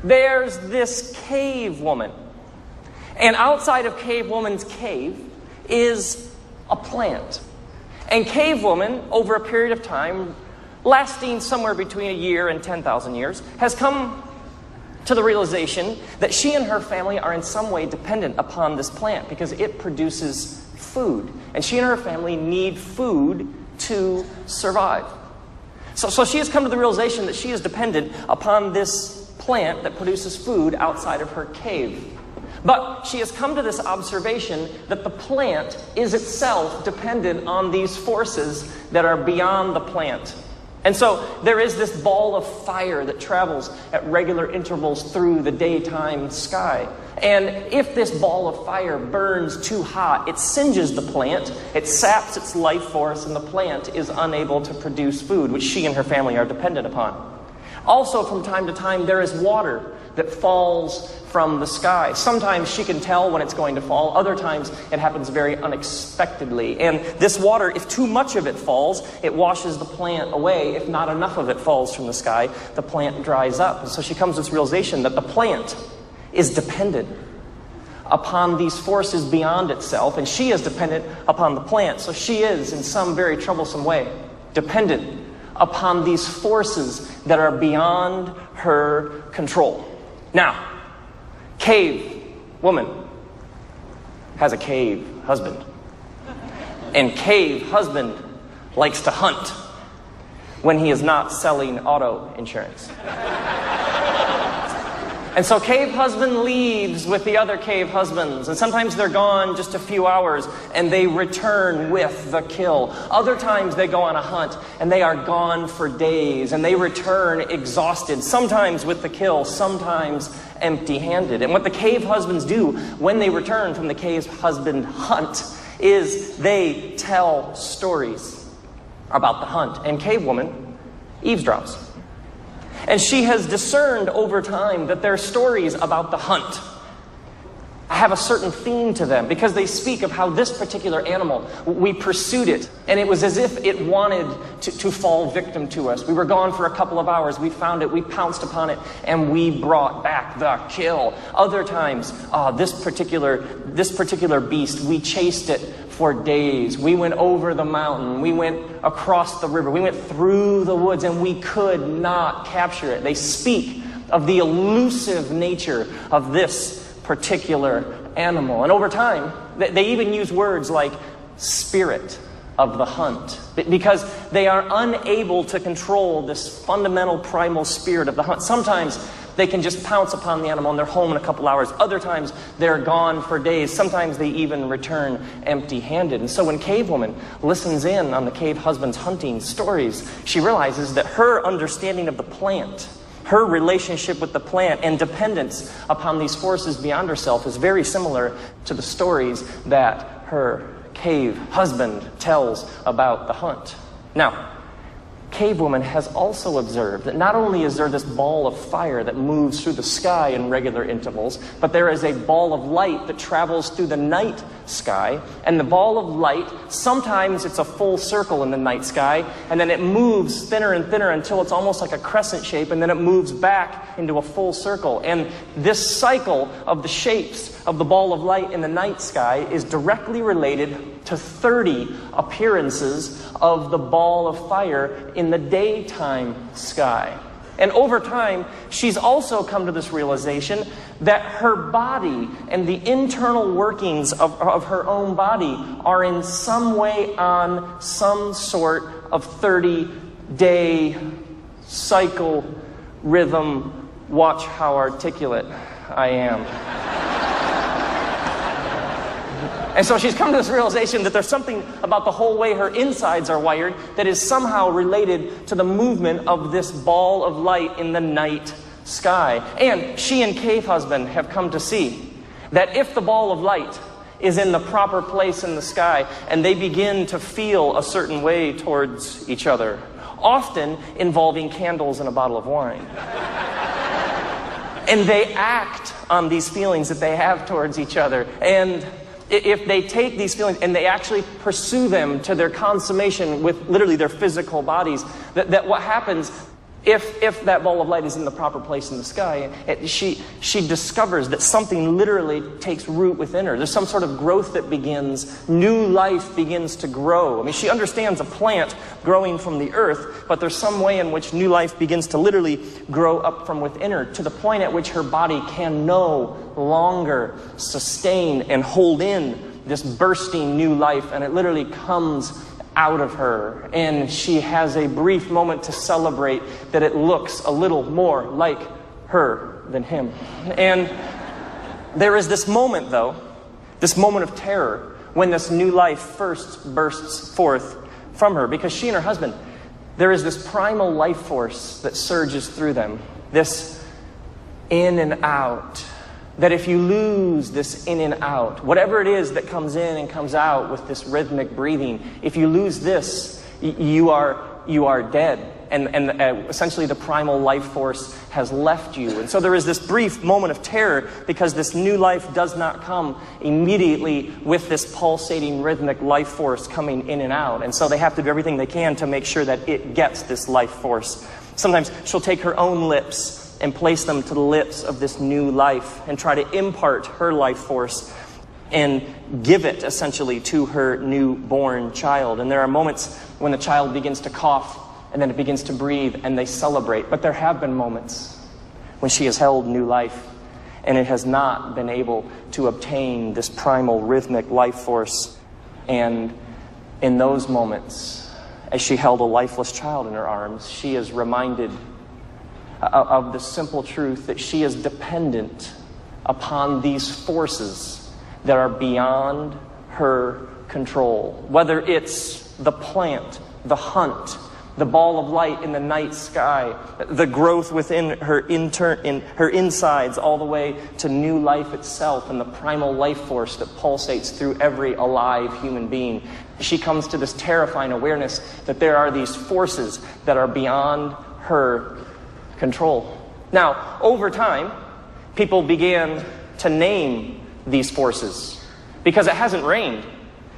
there's this cave woman. And outside of cave woman's cave is a plant. And cave woman, over a period of time, lasting somewhere between a year and 10,000 years, has come to the realization that she and her family are in some way dependent upon this plant because it produces food. And she and her family need food to survive. So she has come to the realization that she is dependent upon this plant that produces food outside of her cave. But she has come to this observation that the plant is itself dependent on these forces that are beyond the plant. And so there is this ball of fire that travels at regular intervals through the daytime sky. And if this ball of fire burns too hot, it singes the plant, it saps its life force, and the plant is unable to produce food, which she and her family are dependent upon. Also, from time to time, there is water that falls from the sky. Sometimes she can tell when it's going to fall. Other times it happens very unexpectedly. And this water, if too much of it falls, it washes the plant away. If not enough of it falls from the sky, the plant dries up. And so she comes to this realization that the plant is dependent upon these forces beyond itself, and she is dependent upon the plant. So she is, in some very troublesome way, dependent upon these forces that are beyond her control. Now, cave woman has a cave husband. And cave husband likes to hunt when he is not selling auto insurance. And so cave husband leaves with the other cave husbands. And sometimes they're gone just a few hours and they return with the kill. Other times they go on a hunt and they are gone for days and they return exhausted. Sometimes with the kill, sometimes empty-handed. And what the cave husbands do when they return from the cave husband hunt is they tell stories about the hunt. And cave woman eavesdrops. And she has discerned over time that their stories about the hunt have a certain theme to them because they speak of how this particular animal, we pursued it, and it was as if it wanted to fall victim to us. We were gone for a couple of hours, we found it, we pounced upon it, and we brought back the kill. Other times, this particular beast, we chased it for days. We went over the mountain, we went across the river, we went through the woods, and we could not capture it. They speak of the elusive nature of this particular animal. And over time, they even use words like spirit of the hunt, because they are unable to control this fundamental primal spirit of the hunt. Sometimes they can just pounce upon the animal and they're home in a couple hours. Other times they're gone for days. Sometimes they even return empty-handed. And so when cave woman listens in on the cave husband's hunting stories, she realizes that her understanding of the plant, her relationship with the plant and dependence upon these forces beyond herself is very similar to the stories that her cave husband tells about the hunt. Now, cave woman has also observed that not only is there this ball of fire that moves through the sky in regular intervals, but there is a ball of light that travels through the night sky. And the ball of light, sometimes it's a full circle in the night sky, and then it moves thinner and thinner until it's almost like a crescent shape, and then it moves back into a full circle. And this cycle of the shapes of the ball of light in the night sky is directly related to 30 appearances of the ball of fire in the daytime sky. And over time, she's also come to this realization that her body and the internal workings of her own body are in some way on some sort of 30-day cycle rhythm. Watch how articulate I am. And so she's come to this realization that there's something about the whole way her insides are wired that is somehow related to the movement of this ball of light in the night sky. And she and cave husband have come to see that if the ball of light is in the proper place in the sky and they begin to feel a certain way towards each other, often involving candles and a bottle of wine, and they act on these feelings that they have towards each other, and if they take these feelings and they actually pursue them to their consummation with literally their physical bodies, that what happens If that ball of light is in the proper place in the sky, she discovers that something literally takes root within her. There's some sort of growth that begins. New life begins to grow. I mean, she understands a plant growing from the earth, but there's some way in which new life begins to literally grow up from within her, to the point at which her body can no longer sustain and hold in this bursting new life, and it literally comes out of her, and she has a brief moment to celebrate that it looks a little more like her than him. And there is this moment, though, this moment of terror, when this new life first bursts forth from her, because she and her husband, there is this primal life force that surges through them, this in and out, that if you lose this in and out, whatever it is that comes in and comes out with this rhythmic breathing, if you lose this, you are dead. And essentially the primal life force has left you. And so there is this brief moment of terror, because this new life does not come immediately with this pulsating rhythmic life force coming in and out. And so they have to do everything they can to make sure that it gets this life force. Sometimes she'll take her own lips and place them to the lips of this new life and try to impart her life force and give it essentially to her newborn child. And there are moments when the child begins to cough and then it begins to breathe and they celebrate. But there have been moments when she has held new life and it has not been able to obtain this primal rhythmic life force. And in those moments, as she held a lifeless child in her arms, she is reminded of the simple truth that she is dependent upon these forces that are beyond her control. Whether it's the plant, the hunt, the ball of light in the night sky, the growth within her insides, all the way to new life itself and the primal life force that pulsates through every alive human being. She comes to this terrifying awareness that there are these forces that are beyond her control. Now, over time, people began to name these forces because it hasn't rained.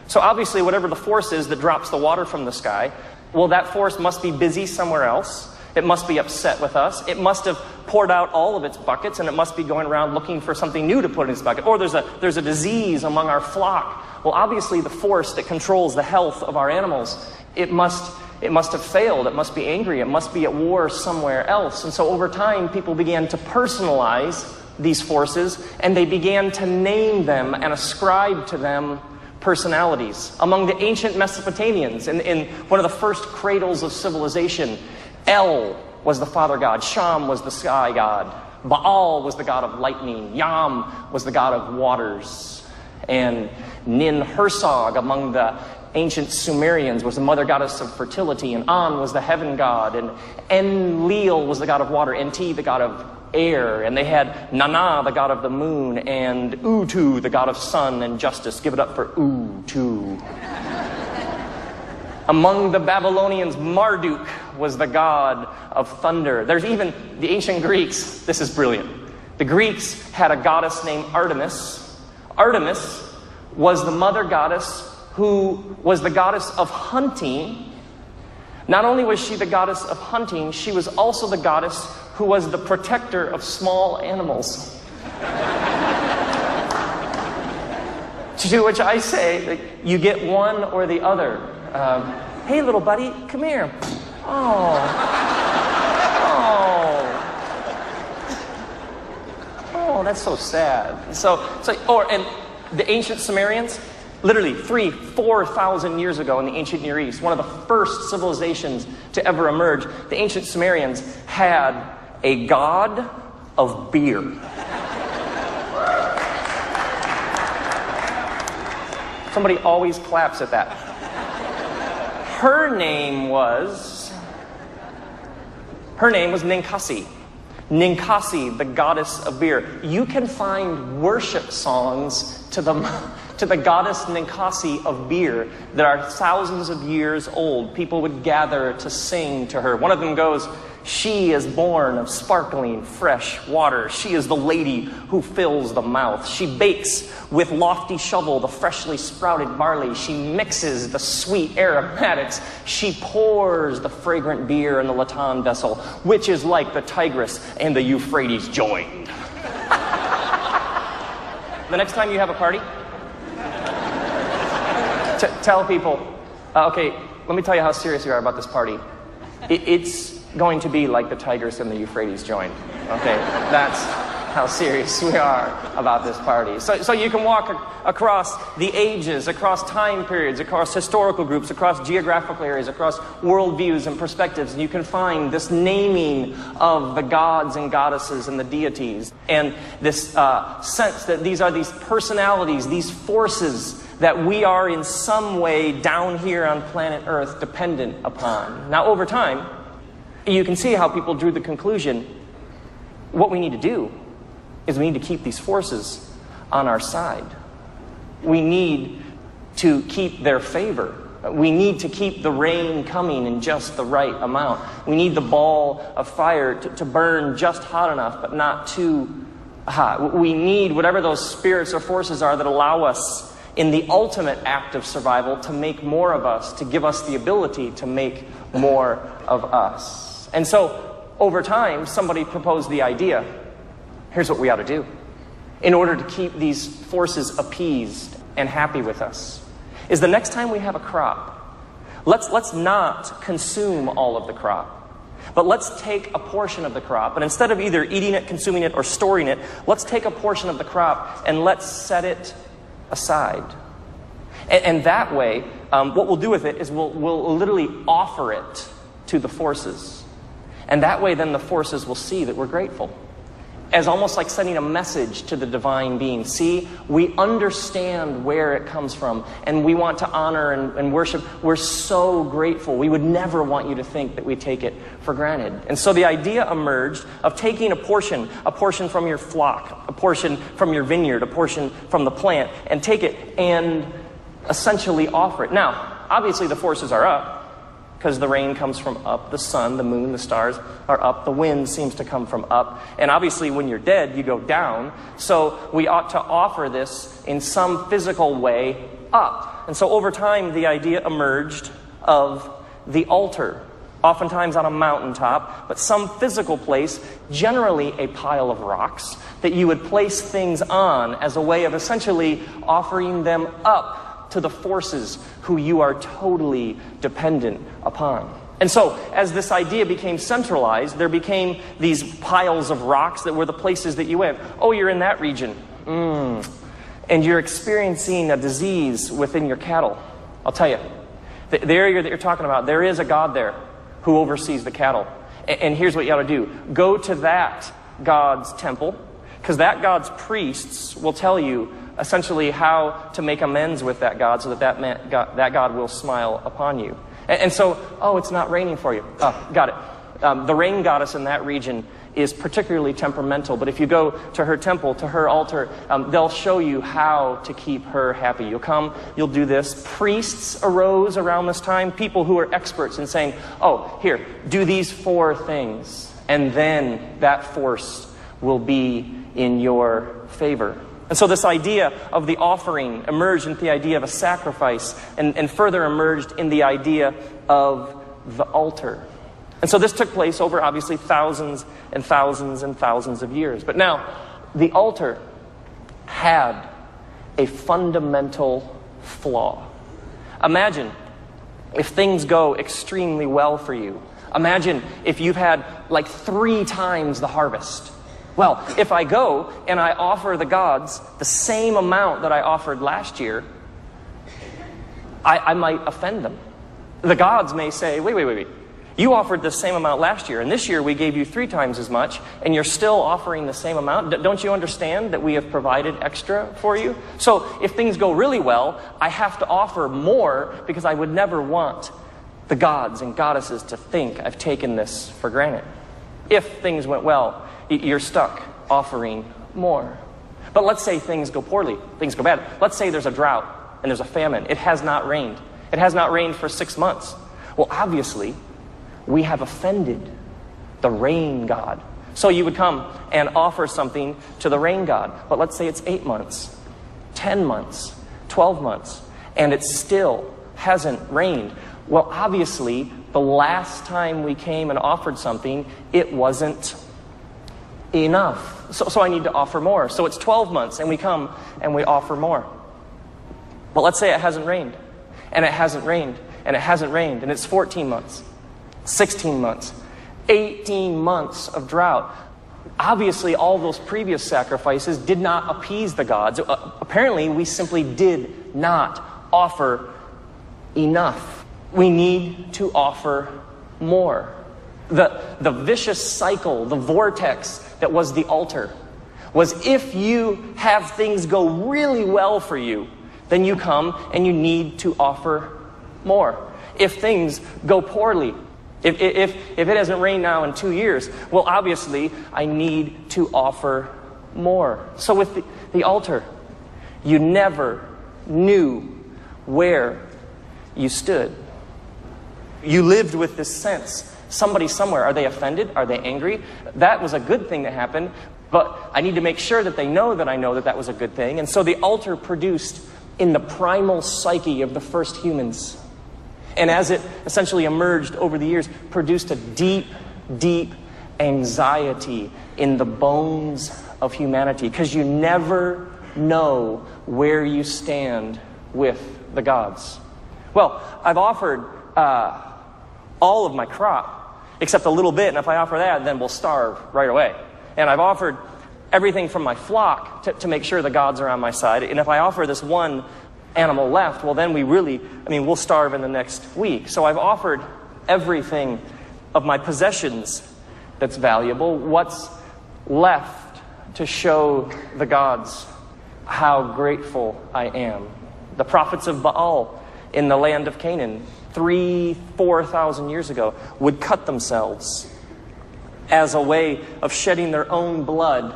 So obviously, whatever the force is that drops the water from the sky, well, that force must be busy somewhere else. It must be upset with us. It must have poured out all of its buckets, and it must be going around looking for something new to put in its bucket. Or there's a disease among our flock. Well, obviously, the force that controls the health of our animals, it must have failed. It must be angry. It must be at war somewhere else. And so over time, people began to personalize these forces, and they began to name them and ascribe to them personalities. Among the ancient Mesopotamians, in one of the first cradles of civilization, El was the father god, Sham was the sky god, Baal was the god of lightning, Yam was the god of waters, and Nin-Hersog among the ancient Sumerians was the mother goddess of fertility, and An was the heaven god, and Enlil was the god of water, Enki the god of air, and they had Nana the god of the moon, and Utu the god of sun and justice. Give it up for Utu. Among the Babylonians, Marduk was the god of thunder. There's even the ancient Greeks. This is brilliant. The Greeks had a goddess named Artemis. Artemis was the mother goddess who was the goddess of hunting. Not only was she the goddess of hunting, she was also the goddess who was the protector of small animals. To which I say that you get one or the other. Hey, little buddy, come here. Oh, that's so sad. And the ancient Sumerians, literally 4,000 years ago in the ancient Near East, one of the first civilizations to ever emerge, the ancient Sumerians had a god of beer. Somebody always claps at that. Her name was Ninkasi. Ninkasi, the goddess of beer. You can find worship songs to the goddess Ninkasi of beer that are thousands of years old. People would gather to sing to her. One of them goes, She is born of sparkling, fresh water. She is the lady who fills the mouth. She bakes with lofty shovel the freshly sprouted barley. She mixes the sweet aromatics. She pours the fragrant beer in the latten vessel, which is like the Tigris and the Euphrates joined. The next time you have a party, tell people, okay, let me tell you how serious we are about this party. It's going to be like the Tigris and the Euphrates joined. Okay, that's how serious we are about this party. So you can walk across the ages, across time periods, across historical groups, across geographical areas, across worldviews and perspectives, and you can find this naming of the gods and goddesses and the deities, and this sense that these are these personalities, these forces that we are in some way down here on planet Earth dependent upon. Now, over time, you can see how people drew the conclusion, what we need to do is we need to keep these forces on our side. We need to keep their favor. We need to keep the rain coming in just the right amount. We need the ball of fire to burn just hot enough, but not too hot. We need whatever those spirits or forces are that allow us in the ultimate act of survival to make more of us, to give us the ability to make more of us. And so, over time, somebody proposed the idea, here's what we ought to do. In order to keep these forces appeased and happy with us, is the next time we have a crop, let's not consume all of the crop, but let's take a portion of the crop, and instead of either eating it, consuming it, or storing it, let's take a portion of the crop and let's set it aside. And that way, what we'll do with it is we'll literally offer it to the forces. And that way then the forces will see that we're grateful. As almost like sending a message to the divine being. See, we understand where it comes from, and we want to honor and worship. We're so grateful. We would never want you to think that we take it for granted. And so the idea emerged of taking a portion from your flock, a portion from your vineyard, a portion from the plant, and take it and essentially offer it. Now, obviously the forces are up, because the rain comes from up, the sun, the moon, the stars are up, the wind seems to come from up, and obviously when you're dead, you go down, so we ought to offer this in some physical way up. And so over time, the idea emerged of the altar, oftentimes on a mountaintop, but some physical place, generally a pile of rocks, that you would place things on as a way of essentially offering them up to the forces who you are totally dependent upon. And so, as this idea became centralized, there became these piles of rocks that were the places that you went. Oh, you're in that region. And you're experiencing a disease within your cattle. I'll tell you, the area that you're talking about, there is a God there who oversees the cattle. And here's what you ought to do. Go to that God's temple, because that God's priests will tell you essentially how to make amends with that God so that God will smile upon you. And so, oh, it's not raining for you. Oh, got it. The rain goddess in that region is particularly temperamental, but if you go to her temple, to her altar, they'll show you how to keep her happy. You'll come, you'll do this. Priests arose around this time, people who are experts in saying, oh, here, do these 4 things, and then that force will be in your favor. And so this idea of the offering emerged into the idea of a sacrifice, and further emerged in the idea of the altar. And so this took place over obviously thousands and thousands and thousands of years. But now, the altar had a fundamental flaw. Imagine if things go extremely well for you. Imagine if you've had like 3 times the harvest. Well, if I go and I offer the gods the same amount that I offered last year, I might offend them. The gods may say, wait. You offered the same amount last year, and this year we gave you 3 times as much, and you're still offering the same amount. Don't you understand that we have provided extra for you? So if things go really well, I have to offer more, because I would never want the gods and goddesses to think I've taken this for granted. If things went well, you're stuck offering more. But let's say things go poorly, things go bad. Let's say there's a drought and there's a famine. It has not rained. It has not rained for 6 months. Well, obviously, we have offended the rain god. So you would come and offer something to the rain god. But let's say it's 8 months, 10 months, 12 months, and it still hasn't rained. Well, obviously, the last time we came and offered something, it wasn't enough. So I need to offer more. So it's 12 months, and we come and we offer more. But let's say it hasn't rained, and it hasn't rained, and it hasn't rained, and it's 14 months, 16 months, 18 months of drought. Obviously, all those previous sacrifices did not appease the gods. Apparently, we simply did not offer enough. We need to offer more. The vicious cycle, the vortex that was the altar, was if you have things go really well for you, then you come and you need to offer more. If things go poorly, if it hasn't rained now in 2 years, well, obviously, I need to offer more. So with the altar, you never knew where you stood. You lived with this sense. Somebody somewhere, are they offended? Are they angry? That was a good thing that happened, but I need to make sure that they know that I know that that was a good thing. And so the altar produced in the primal psyche of the first humans, and as it essentially emerged over the years, produced a deep, deep anxiety in the bones of humanity, because you never know where you stand with the gods. Well, I've offered all of my crop, except a little bit, and if I offer that, then we'll starve right away. And I've offered everything from my flock to make sure the gods are on my side, and if I offer this one animal left, well then we'll starve in the next week. So I've offered everything of my possessions that's valuable. What's left to show the gods how grateful I am? The prophets of Baal in the land of Canaan 4,000 years ago would cut themselves as a way of shedding their own blood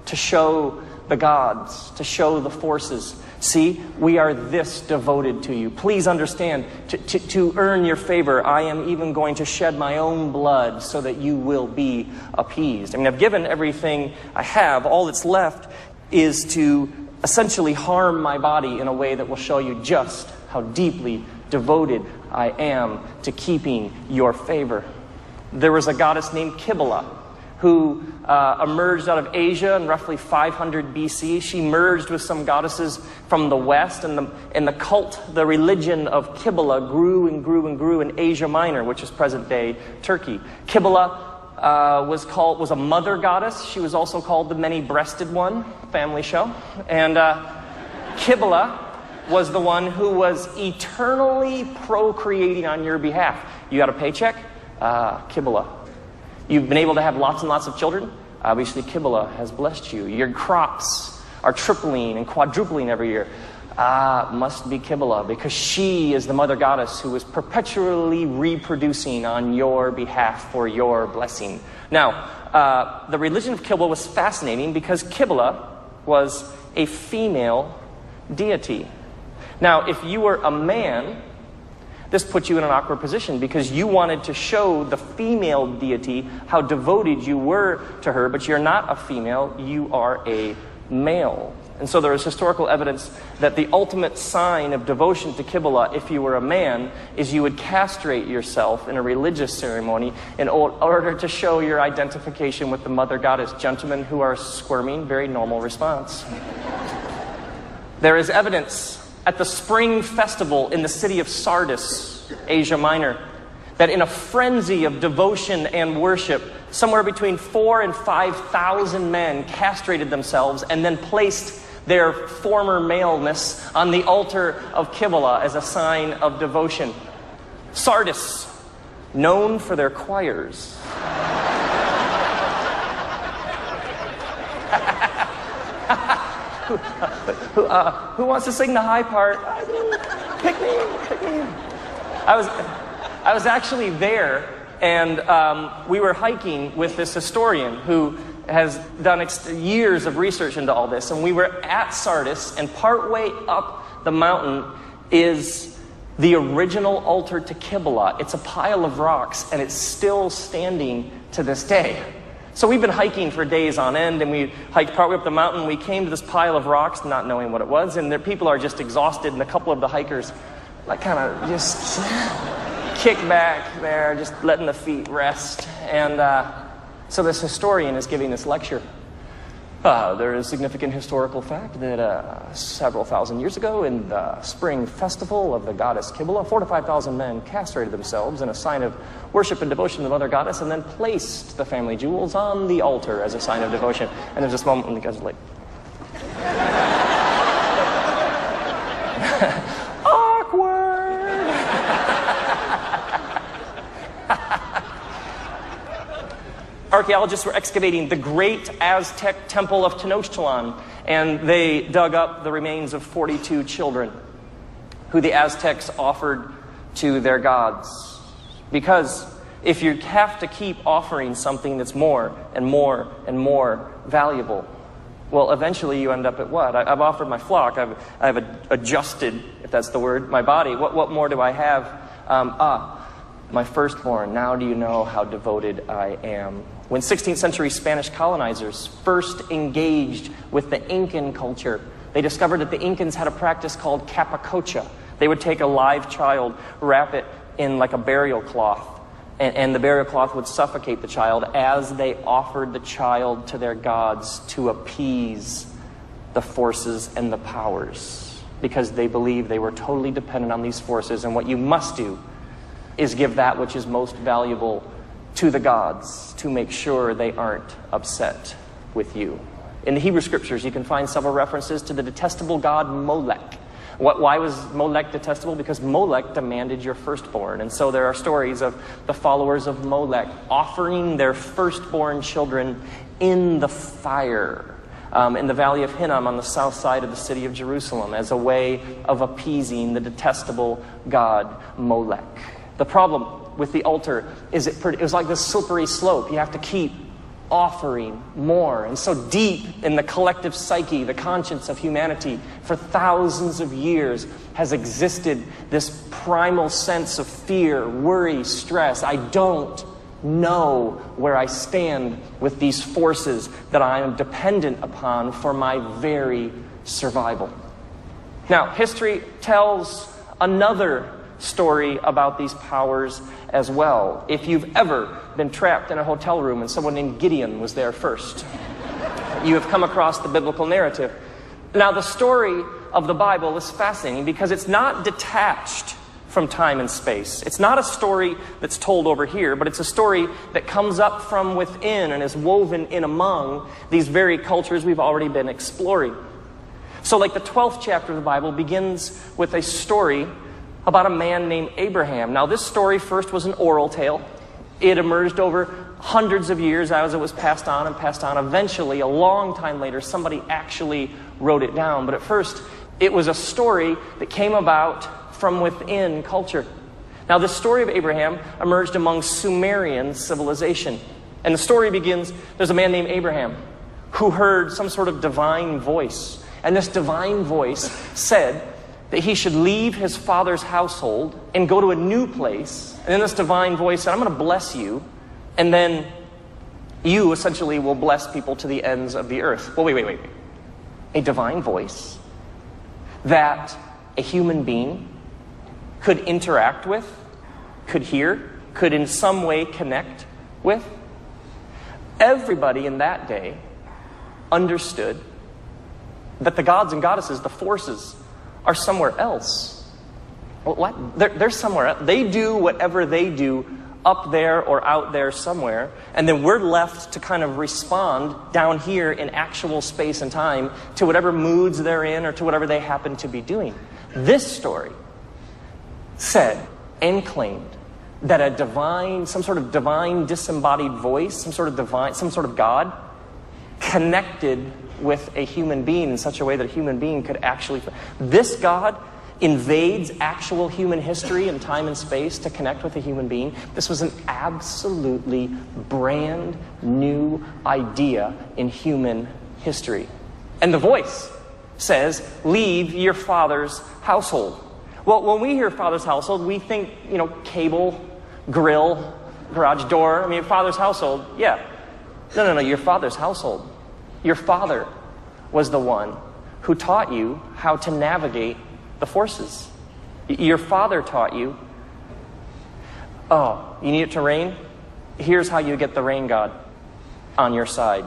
to show the gods, to show the forces. See, we are this devoted to you. Please understand, to earn your favor, I am even going to shed my own blood so that you will be appeased. I mean, I've given everything I have. All that's left is to essentially harm my body in a way that will show you just how deeply devoted I am to keeping your favor. There was a goddess named Kibbalah who emerged out of Asia in roughly 500 BC. She merged with some goddesses from the west, and the cult, the religion of Kibbalah grew and grew and grew in Asia Minor, which is present-day Turkey. Kibbalah was a mother goddess. She was also called the many-breasted one, family show. And Kibbalah was the one who was eternally procreating on your behalf. You got a paycheck? Kibbalah. You've been able to have lots and lots of children? Obviously, Kibbalah has blessed you. Your crops are tripling and quadrupling every year. Must be Kibbalah, because she is the mother goddess who is perpetually reproducing on your behalf for your blessing. Now, the religion of Kibbalah was fascinating because Kibbalah was a female deity. Now, if you were a man, this put you in an awkward position because you wanted to show the female deity how devoted you were to her, but you're not a female, you are a male. And so there is historical evidence that the ultimate sign of devotion to Kibbalah, if you were a man, is you would castrate yourself in a religious ceremony in order to show your identification with the mother goddess. Gentlemen who are squirming, very normal response. There is evidence at the spring festival in the city of Sardis, Asia Minor, that in a frenzy of devotion and worship, somewhere between 4,000 and 5,000 men castrated themselves and then placed their former maleness on the altar of Kibbalah as a sign of devotion. Sardis, known for their choirs. Who wants to sing the high part? Pick me. I was actually there, and we were hiking with this historian who has done years of research into all this, and we were at Sardis, and partway up the mountain is the original altar to Kibbalah. It's a pile of rocks, and it's still standing to this day. So we've been hiking for days on end, and we hiked partway up the mountain. We came to this pile of rocks, not knowing what it was, and the people are just exhausted, and a couple of the hikers like kind of just kick back there, just letting the feet rest. And so this historian is giving this lecture. There is a significant historical fact that several thousand years ago in the spring festival of the goddess Kibbalah, 4,000 to 5,000 men castrated themselves in a sign of worship and devotion to the mother goddess, and then placed the family jewels on the altar as a sign of devotion. And there's this moment when the guys are like, awkward. Archaeologists were excavating the great Aztec temple of Tenochtitlan, and they dug up the remains of 42 children who the Aztecs offered to their gods. Because if you have to keep offering something that's more and more and more valuable, well, eventually you end up at what? I've offered my flock. I've adjusted, if that's the word, my body. What more do I have? My firstborn. Now do you know how devoted I am? When 16th century Spanish colonizers first engaged with the Incan culture, they discovered that the Incans had a practice called capacocha. They would take a live child, wrap it in like a burial cloth, and the burial cloth would suffocate the child as they offered the child to their gods to appease the forces and the powers, because they believed they were totally dependent on these forces, and what you must do is give that which is most valuable to the gods to make sure they aren't upset with you. In the Hebrew scriptures, you can find several references to the detestable god Molech. Why was Molech detestable? Because Molech demanded your firstborn. And so there are stories of the followers of Molech offering their firstborn children in the fire in the valley of Hinnom on the south side of the city of Jerusalem as a way of appeasing the detestable god Molech. The problem with the altar is it was like this slippery slope. You have to keep offering more. And so deep in the collective psyche, the conscience of humanity, for thousands of years has existed this primal sense of fear, worry, stress. I don't know where I stand with these forces that I am dependent upon for my very survival. Now, history tells another story about these powers as well. If you've ever been trapped in a hotel room and someone named Gideon was there first, you have come across the biblical narrative. Now, the story of the Bible is fascinating because it's not detached from time and space. It's not a story that's told over here, but it's a story that comes up from within and is woven in among these very cultures we've already been exploring. So like the 12th chapter of the Bible begins with a story about a man named Abraham. Now, this story first was an oral tale. It emerged over hundreds of years as it was passed on and passed on. Eventually, a long time later, somebody actually wrote it down. But at first, it was a story that came about from within culture. Now, the story of Abraham emerged among Sumerian civilization. And the story begins, there's a man named Abraham who heard some sort of divine voice. And this divine voice said that he should leave his father's household and go to a new place. And then this divine voice said, I'm going to bless you, and then you essentially will bless people to the ends of the earth. Well, wait. A divine voice that a human being could interact with, could hear, could in some way connect with. Everybody in that day understood that the gods and goddesses, the forces, are somewhere else. Well, what? They're somewhere else. They do whatever they do up there or out there somewhere, and then we're left to kind of respond down here in actual space and time to whatever moods they're in or to whatever they happen to be doing. This story said and claimed that a divine, some sort of divine disembodied voice, some sort of God, connected with a human being in such a way that a human being could actually... This God invades actual human history and time and space to connect with a human being. This was an absolutely brand new idea in human history. And the voice says, leave your father's household. Well, when we hear Father's household, we think, cable, grill, garage door. I mean, Father's household, yeah. No, your Father's household. Your Father was the one who taught you how to navigate the forces. Your Father taught you, you need it to rain? Here's how you get the rain god on your side.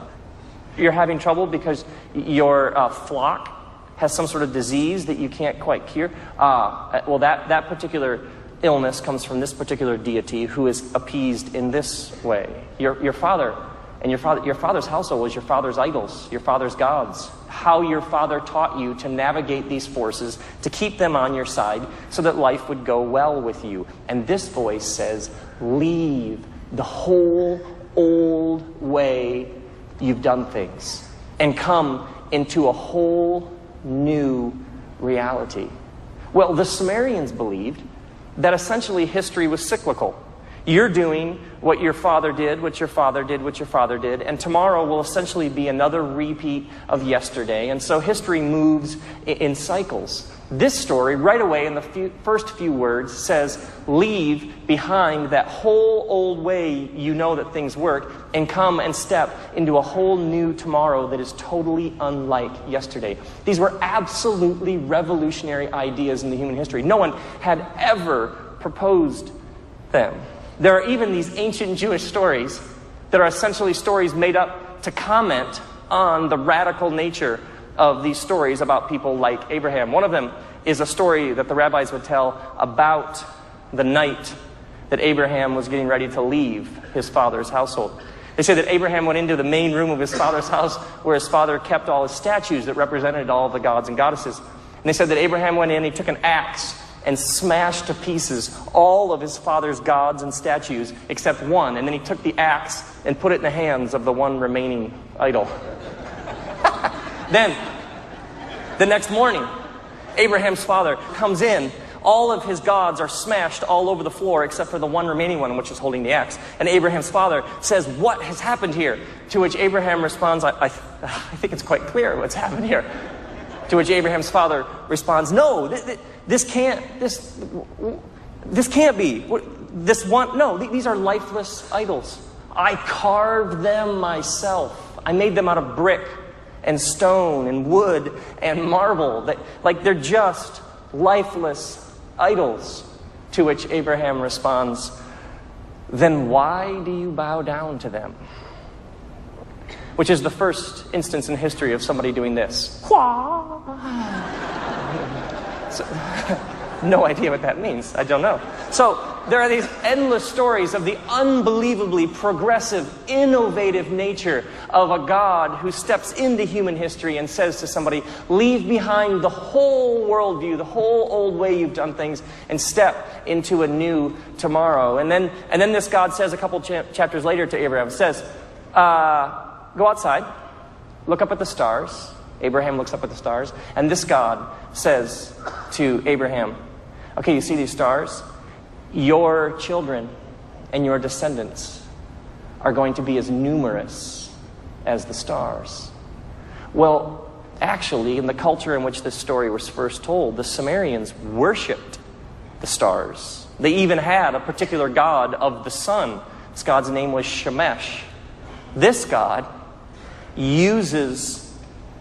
You're having trouble because your flock has some sort of disease that you can't quite cure. Well, that particular illness comes from this particular deity who is appeased in this way. Your father and your father's household was your father's idols, your father's gods. How your father taught you to navigate these forces, to keep them on your side so that life would go well with you. And this voice says, leave the whole old way you've done things and come into a whole new reality. Well, the Sumerians believed that essentially history was cyclical. You're doing what your father did, what your father did, what your father did, and tomorrow will essentially be another repeat of yesterday. And so history moves in cycles. This story, right away in the first few words, says, leave behind that whole old way you know that things work and come and step into a whole new tomorrow that is totally unlike yesterday. These were absolutely revolutionary ideas in the human history. No one had ever proposed them. There are even these ancient Jewish stories that are essentially stories made up to comment on the radical nature of these stories about people like Abraham. One of them is a story that the rabbis would tell about the night that Abraham was getting ready to leave his father's household. They say that Abraham went into the main room of his father's house where his father kept all his statues that represented all the gods and goddesses. And they said that Abraham went in, he took an axe and smashed to pieces all of his father's gods and statues except one. And then he took the axe and put it in the hands of the one remaining idol. Then, the next morning, Abraham's father comes in. All of his gods are smashed all over the floor except for the one remaining one, which is holding the axe. And Abraham's father says, what has happened here? To which Abraham responds, I think it's quite clear what's happened here. To which Abraham's father responds, no, this can't be. These are lifeless idols. I carved them myself. I made them out of brick and stone and wood and marble. They're just lifeless idols. To which Abraham responds, then why do you bow down to them? Which is the first instance in history of somebody doing this. So, no idea what that means. I don't know. So there are these endless stories of the unbelievably progressive, innovative nature of a God who steps into human history and says to somebody, leave behind the whole worldview, the whole old way you've done things, and step into a new tomorrow. And then this God says a couple chapters later to Abraham, says, go outside, look up at the stars. Abraham looks up at the stars, and this God says to Abraham, okay, you see these stars? Your children and your descendants are going to be as numerous as the stars. Well, actually, in the culture in which this story was first told, the Sumerians worshipped the stars. They even had a particular god of the sun. This god's name was Shemesh. This god uses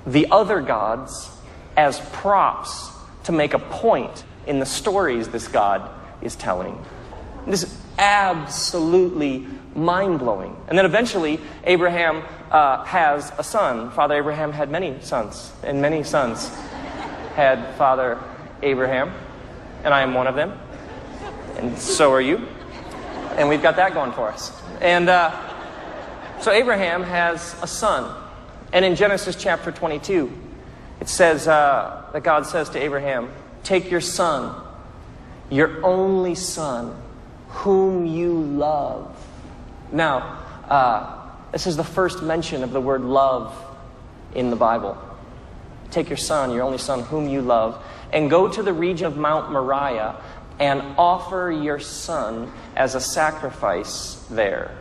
the other gods as props to make a point in the stories this God is telling. This is absolutely mind-blowing. And then eventually, Abraham has a son. Father Abraham had many sons, and many sons had Father Abraham, and I am one of them, and so are you. And we've got that going for us. And so Abraham has a son. And in Genesis chapter 22, it says that God says to Abraham, take your son, your only son, whom you love. Now, this is the first mention of the word love in the Bible. Take your son, your only son, whom you love, and go to the region of Mount Moriah and offer your son as a sacrifice there.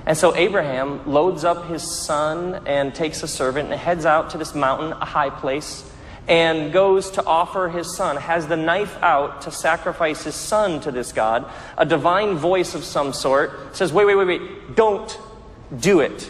And so Abraham loads up his son and takes a servant and heads out to this mountain, a high place, and goes to offer his son, has the knife out to sacrifice his son to this god, a divine voice of some sort says, wait, don't do it.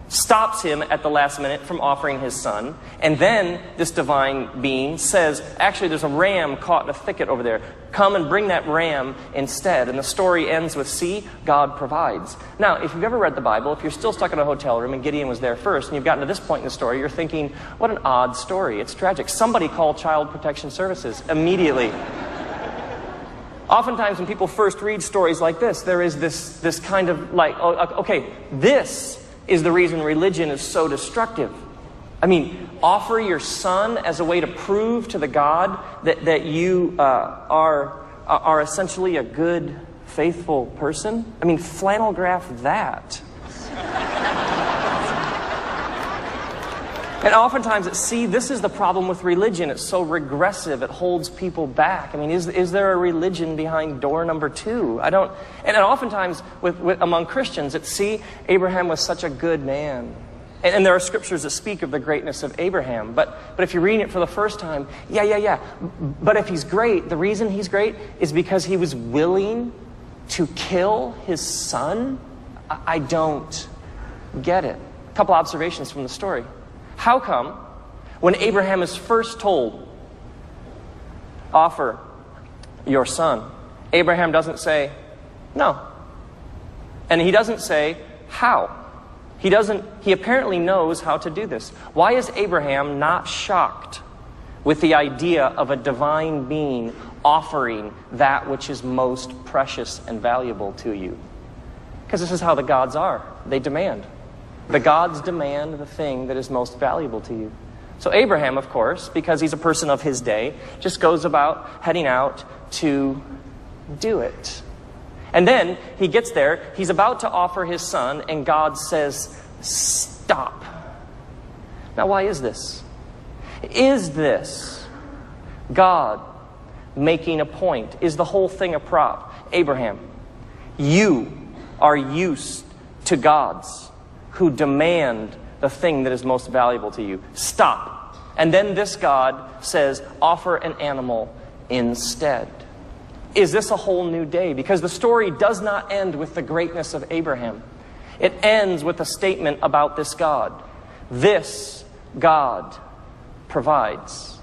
Stops him at the last minute from offering his son. And then this divine being says, actually there's a ram caught in a thicket over there. Come and bring that ram instead. And the story ends with, see, God provides. Now, if you've ever read the Bible, if you're still stuck in a hotel room and Gideon was there first, and you've gotten to this point in the story, you're thinking, what an odd story. It's tragic. Somebody call Child Protection Services immediately. Oftentimes when people first read stories like this, there is this kind of like, oh, okay, this is the reason religion is so destructive. I mean, offer your son as a way to prove to the God that you are essentially a good, faithful person. I mean, flannel graph that. And oftentimes, this is the problem with religion. It's so regressive. It holds people back. I mean, is there a religion behind door number 2? I don't. And oftentimes, among Christians, it's, see, Abraham was such a good man. And there are scriptures that speak of the greatness of Abraham. But if you're reading it for the first time, yeah. But if he's great, the reason he's great is because he was willing to kill his son? I don't get it. A couple observations from the story. How come, when Abraham is first told, offer your son, Abraham doesn't say, no. And he doesn't say, how? He apparently knows how to do this. Why is Abraham not shocked with the idea of a divine being offering that which is most precious and valuable to you? Because this is how the gods are. They demand. The gods demand the thing that is most valuable to you. So Abraham, of course, because he's a person of his day, just goes about heading out to do it. And then he gets there, he's about to offer his son, and God says, stop. Now, why is this? Is this God making a point? Is the whole thing a prop? Abraham, you are used to gods who demand the thing that is most valuable to you. Stop. And then this God says, offer an animal instead. Is this a whole new day? Because the story does not end with the greatness of Abraham. It ends with a statement about this God. This God provides.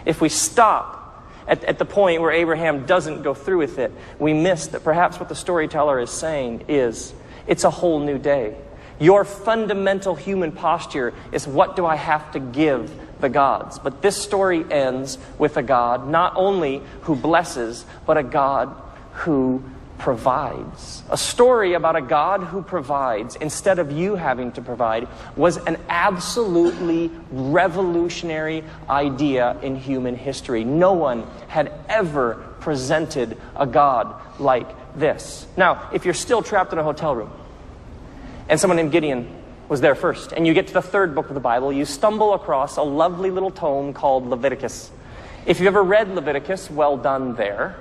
If we stop at the point where Abraham doesn't go through with it, we miss that perhaps what the storyteller is saying is, it's a whole new day. Your fundamental human posture is, what do I have to give the gods? But this story ends with a God not only who blesses, but a God who provides. A story about a God who provides instead of you having to provide was an absolutely revolutionary idea in human history. No one had ever presented a God like this. Now, if you're still trapped in a hotel room, and someone named Gideon was there first, and you get to the 3rd book of the Bible, you stumble across a lovely little tome called Leviticus. If you've ever read Leviticus, well done there.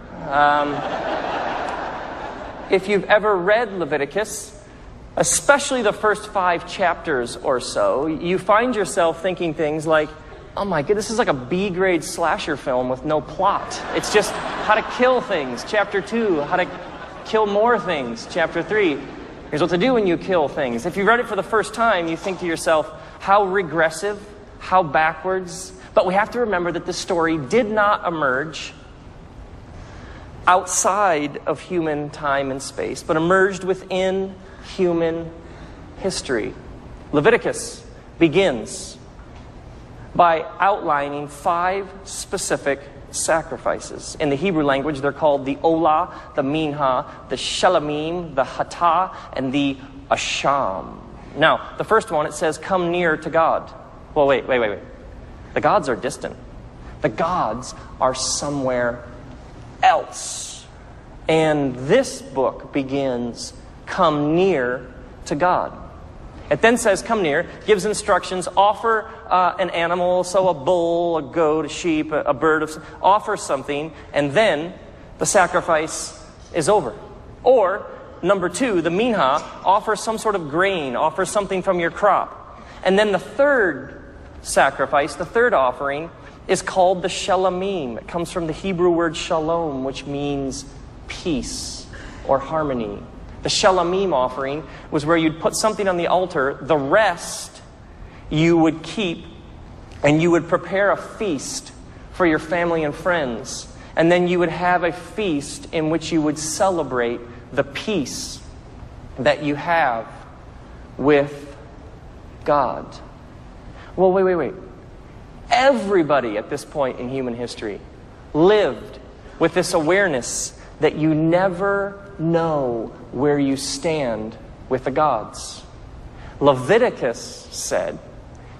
If you've ever read Leviticus, especially the first 5 chapters or so, you find yourself thinking things like, oh my goodness, this is like a B-grade slasher film with no plot. It's just how to kill things, chapter 2, how to kill more things, chapter 3. Here's what to do when you kill things. If you read it for the first time, you think to yourself, how regressive, how backwards. But we have to remember that this story did not emerge outside of human time and space, but emerged within human history. Leviticus begins by outlining 5 specific sacrifices. In the Hebrew language, they're called the Olah, the Minha, the Shelamim, the Hatah, and the Asham. Now, the first one, it says, come near to God. Well, wait. The gods are distant. The gods are somewhere else. And this book begins, come near to God. It then says, come near, gives instructions, offer an animal, so a bull, a goat, a sheep, a bird, offer something, and then the sacrifice is over. Or, number 2, the minha, offer some sort of grain, offer something from your crop. And then the third sacrifice, the third offering, is called the Shalomim. It comes from the Hebrew word shalom, which means peace or harmony. The Shalomim offering was where you'd put something on the altar, the rest you would keep, and you would prepare a feast for your family and friends. And then you would have a feast in which you would celebrate the peace that you have with God. Well, wait. Everybody at this point in human history lived with this awareness that you never know where you stand with the gods. Leviticus said,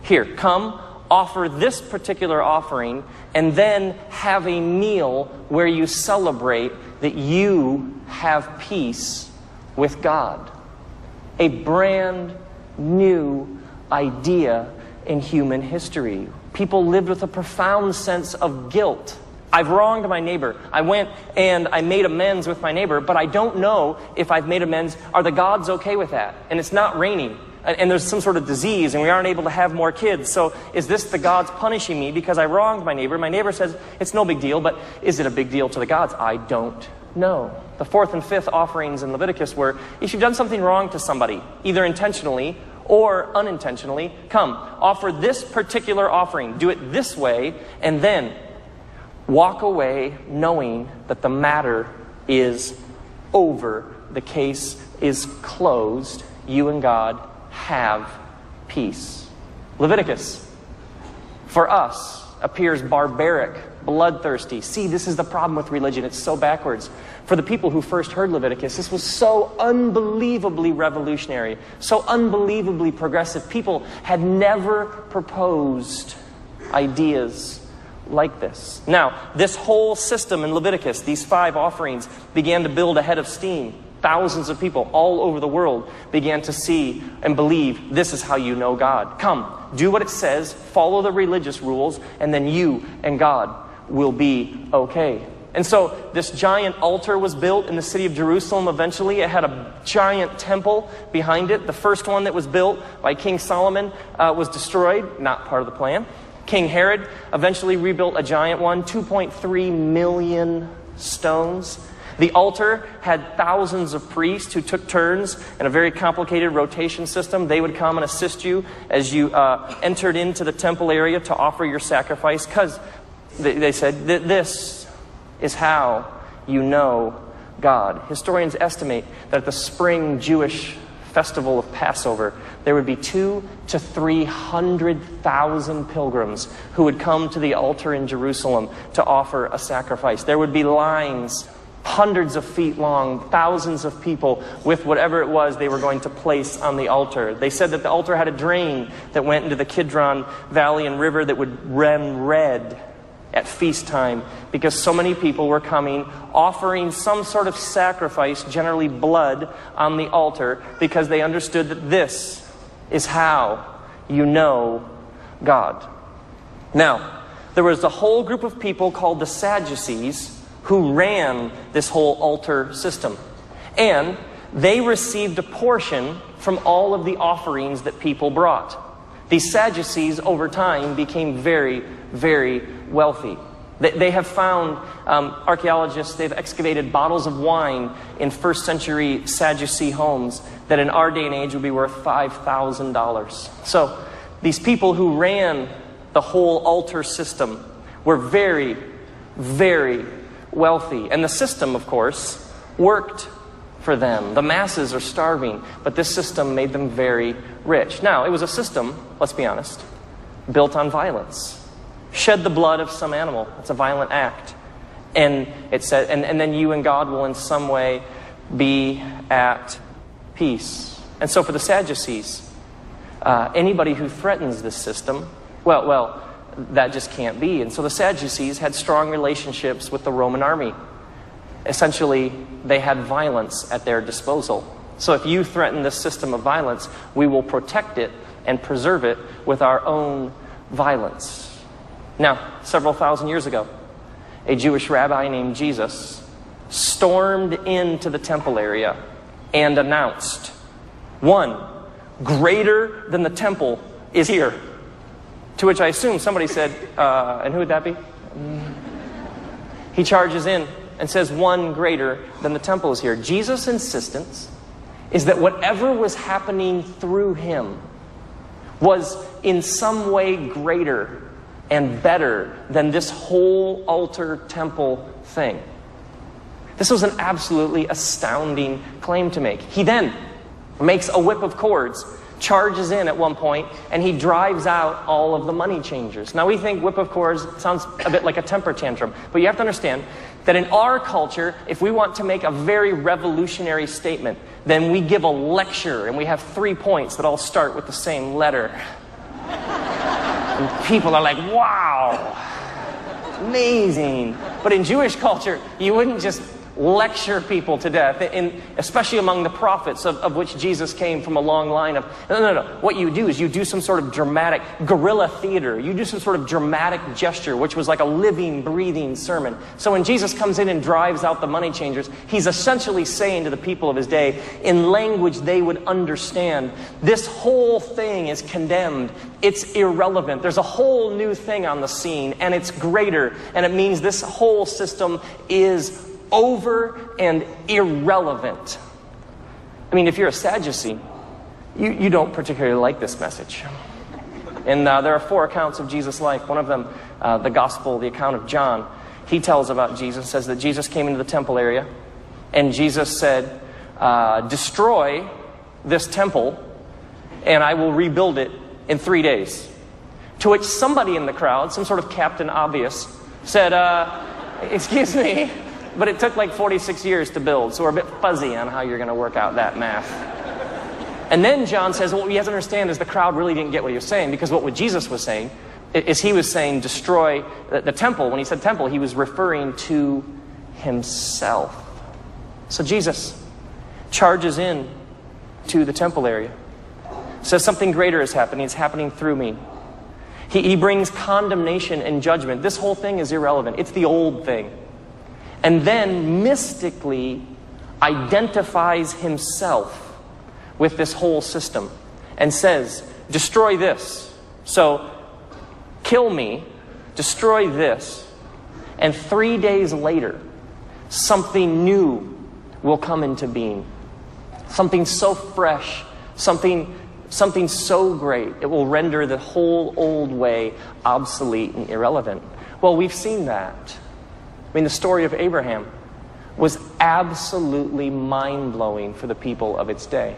here, come, offer this particular offering, and then have a meal where you celebrate that you have peace with God. A brand new idea in human history. People lived with a profound sense of guilt. I've wronged my neighbor. I went and I made amends with my neighbor, but I don't know if I've made amends. Are the gods okay with that? And it's not raining. And there's some sort of disease and we aren't able to have more kids. So is this the gods punishing me because I wronged my neighbor? My neighbor says it's no big deal, but is it a big deal to the gods? I don't know. The fourth and fifth offerings in Leviticus were, if you've done something wrong to somebody, either intentionally or unintentionally, come, offer this particular offering. Do it this way, and then walk away knowing that the matter is over. The case is closed. You and God have peace. Leviticus, for us, appears barbaric, bloodthirsty. See, this is the problem with religion. It's so backwards. For the people who first heard Leviticus, this was so unbelievably revolutionary, so unbelievably progressive. People had never proposed ideas like this. Now, this whole system in Leviticus, these 5 offerings, began to build a head of steam. Thousands of people all over the world began to see and believe this is how you know God. Come, do what it says, follow the religious rules, and then you and God will be okay. And so this giant altar was built in the city of Jerusalem eventually. It had a giant temple behind it. The first one that was built by King Solomon was destroyed, not part of the plan. King Herod eventually rebuilt a giant one, 2.3 million stones. The altar had thousands of priests who took turns in a very complicated rotation system. They would come and assist you as you entered into the temple area to offer your sacrifice, because they said that this is how you know God. Historians estimate that at the spring Jewish festival of Passover, there would be 200,000 to 300,000 pilgrims who would come to the altar in Jerusalem to offer a sacrifice. There would be lines hundreds of feet long, thousands of people with whatever it was they were going to place on the altar. They said that the altar had a drain that went into the Kidron Valley and river that would run red at feast time, because so many people were coming, offering some sort of sacrifice, generally blood, on the altar, because they understood that this is how you know God. Now, there was a whole group of people called the Sadducees who ran this whole altar system. And they received a portion from all of the offerings that people brought. These Sadducees, over time, became very, very wealthy. They have found, archaeologists, they've excavated bottles of wine in first century Sadducee homes that in our day and age would be worth $5,000. So these people who ran the whole altar system were very, very wealthy. And the system, of course, worked for them. The masses are starving, but this system made them very rich. Now, it was a system, let's be honest, built on violence. Shed the blood of some animal. It's a violent act. And it said, and then you and God will in some way be at peace. And so for the Sadducees, anybody who threatens this system, well, that just can't be. And so the Sadducees had strong relationships with the Roman army. Essentially, they had violence at their disposal. So if you threaten this system of violence, we will protect it and preserve it with our own violence. Now, several thousand years ago, a Jewish rabbi named Jesus stormed into the temple area and announced, 1, greater than the temple is here. To which I assume somebody said, and who would that be? He charges in and says, one greater than the temple is here. Jesus' insistence is that whatever was happening through him was in some way greater and better than this whole altar temple thing. This was an absolutely astounding claim to make. He then makes a whip of cords, charges in at one point, and he drives out all of the money changers. Now we think whip of cords sounds a bit like a temper tantrum, but you have to understand that in our culture, if we want to make a very revolutionary statement, then we give a lecture, and we have 3 points that all start with the same letter. And people are like, wow, amazing. But in Jewish culture, you wouldn't just lecture people to death, especially among the prophets of which Jesus came from a long line of... No. What you do is you do some sort of dramatic guerrilla theater. You do some sort of dramatic gesture, which was like a living, breathing sermon. So when Jesus comes in and drives out the money changers, he's essentially saying to the people of his day, in language they would understand, this whole thing is condemned. It's irrelevant. There's a whole new thing on the scene, and it's greater. And it means this whole system is over and irrelevant. I mean, if you're a Sadducee, you don't particularly like this message. And there are 4 accounts of Jesus' life. One of them, the gospel, the account of John, he tells about Jesus, says that Jesus came into the temple area, and Jesus said, destroy this temple, and I will rebuild it in 3 days. To which somebody in the crowd, some sort of Captain Obvious, said, excuse me, but it took like 46 years to build, so we're a bit fuzzy on how you're going to work out that math. And then John says, well, what you have to understand is the crowd really didn't get what he was saying, because what Jesus was saying is he was saying destroy the temple. When he said temple, he was referring to himself. So Jesus charges in to the temple area, says something greater is happening. It's happening through me. He brings condemnation and judgment. This whole thing is irrelevant. It's the old thing. And then mystically identifies himself with this whole system and says, destroy this. So, kill me, destroy this, and 3 days later, something new will come into being. Something so fresh, something so great, it will render the whole old way obsolete and irrelevant. Well, we've seen that. I mean, the story of Abraham was absolutely mind-blowing for the people of its day.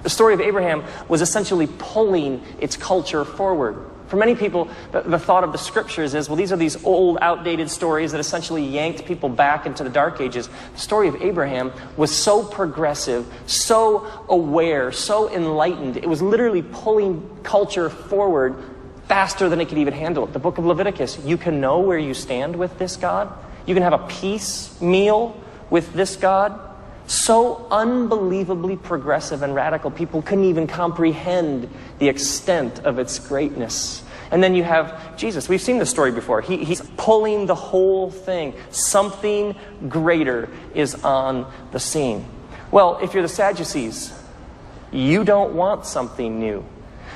The story of Abraham was essentially pulling its culture forward. For many people, the thought of the scriptures is, well, these are these old, outdated stories that essentially yanked people back into the dark ages. The story of Abraham was so progressive, so aware, so enlightened. It was literally pulling culture forward faster than it could even handle it. The book of Leviticus, you can know where you stand with this God. You can have a peace meal with this God. So unbelievably progressive and radical, people couldn't even comprehend the extent of its greatness. And then you have Jesus. We've seen this story before. He's pulling the whole thing. Something greater is on the scene. Well, if you're the Sadducees, you don't want something new.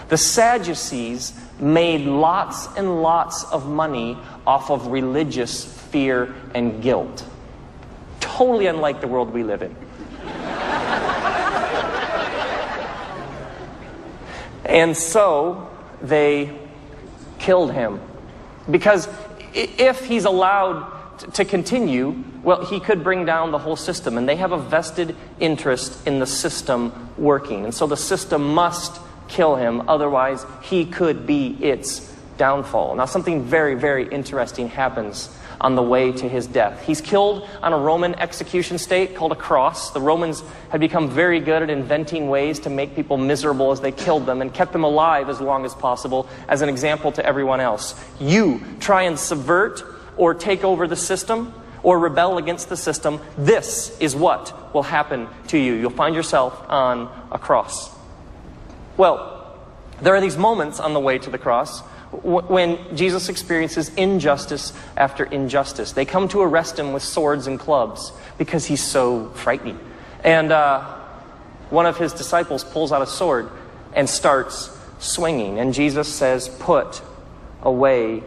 The Sadducees made lots and lots of money off of religious fear and guilt. Totally unlike the world we live in. And so they killed him. Because if he's allowed to continue, well, he could bring down the whole system. And they have a vested interest in the system working. And so the system must kill him. Otherwise, he could be its downfall. Now, something very, very interesting happens on the way to his death. He's killed on a Roman execution stake called a cross. The Romans had become very good at inventing ways to make people miserable as they killed them and kept them alive as long as possible as an example to everyone else. You try and subvert or take over the system or rebel against the system, this is what will happen to you. You'll find yourself on a cross. Well, there are these moments on the way to the cross when Jesus experiences injustice after injustice. They come to arrest him with swords and clubs because he's so frightening. And one of his disciples pulls out a sword and starts swinging. And Jesus says, put away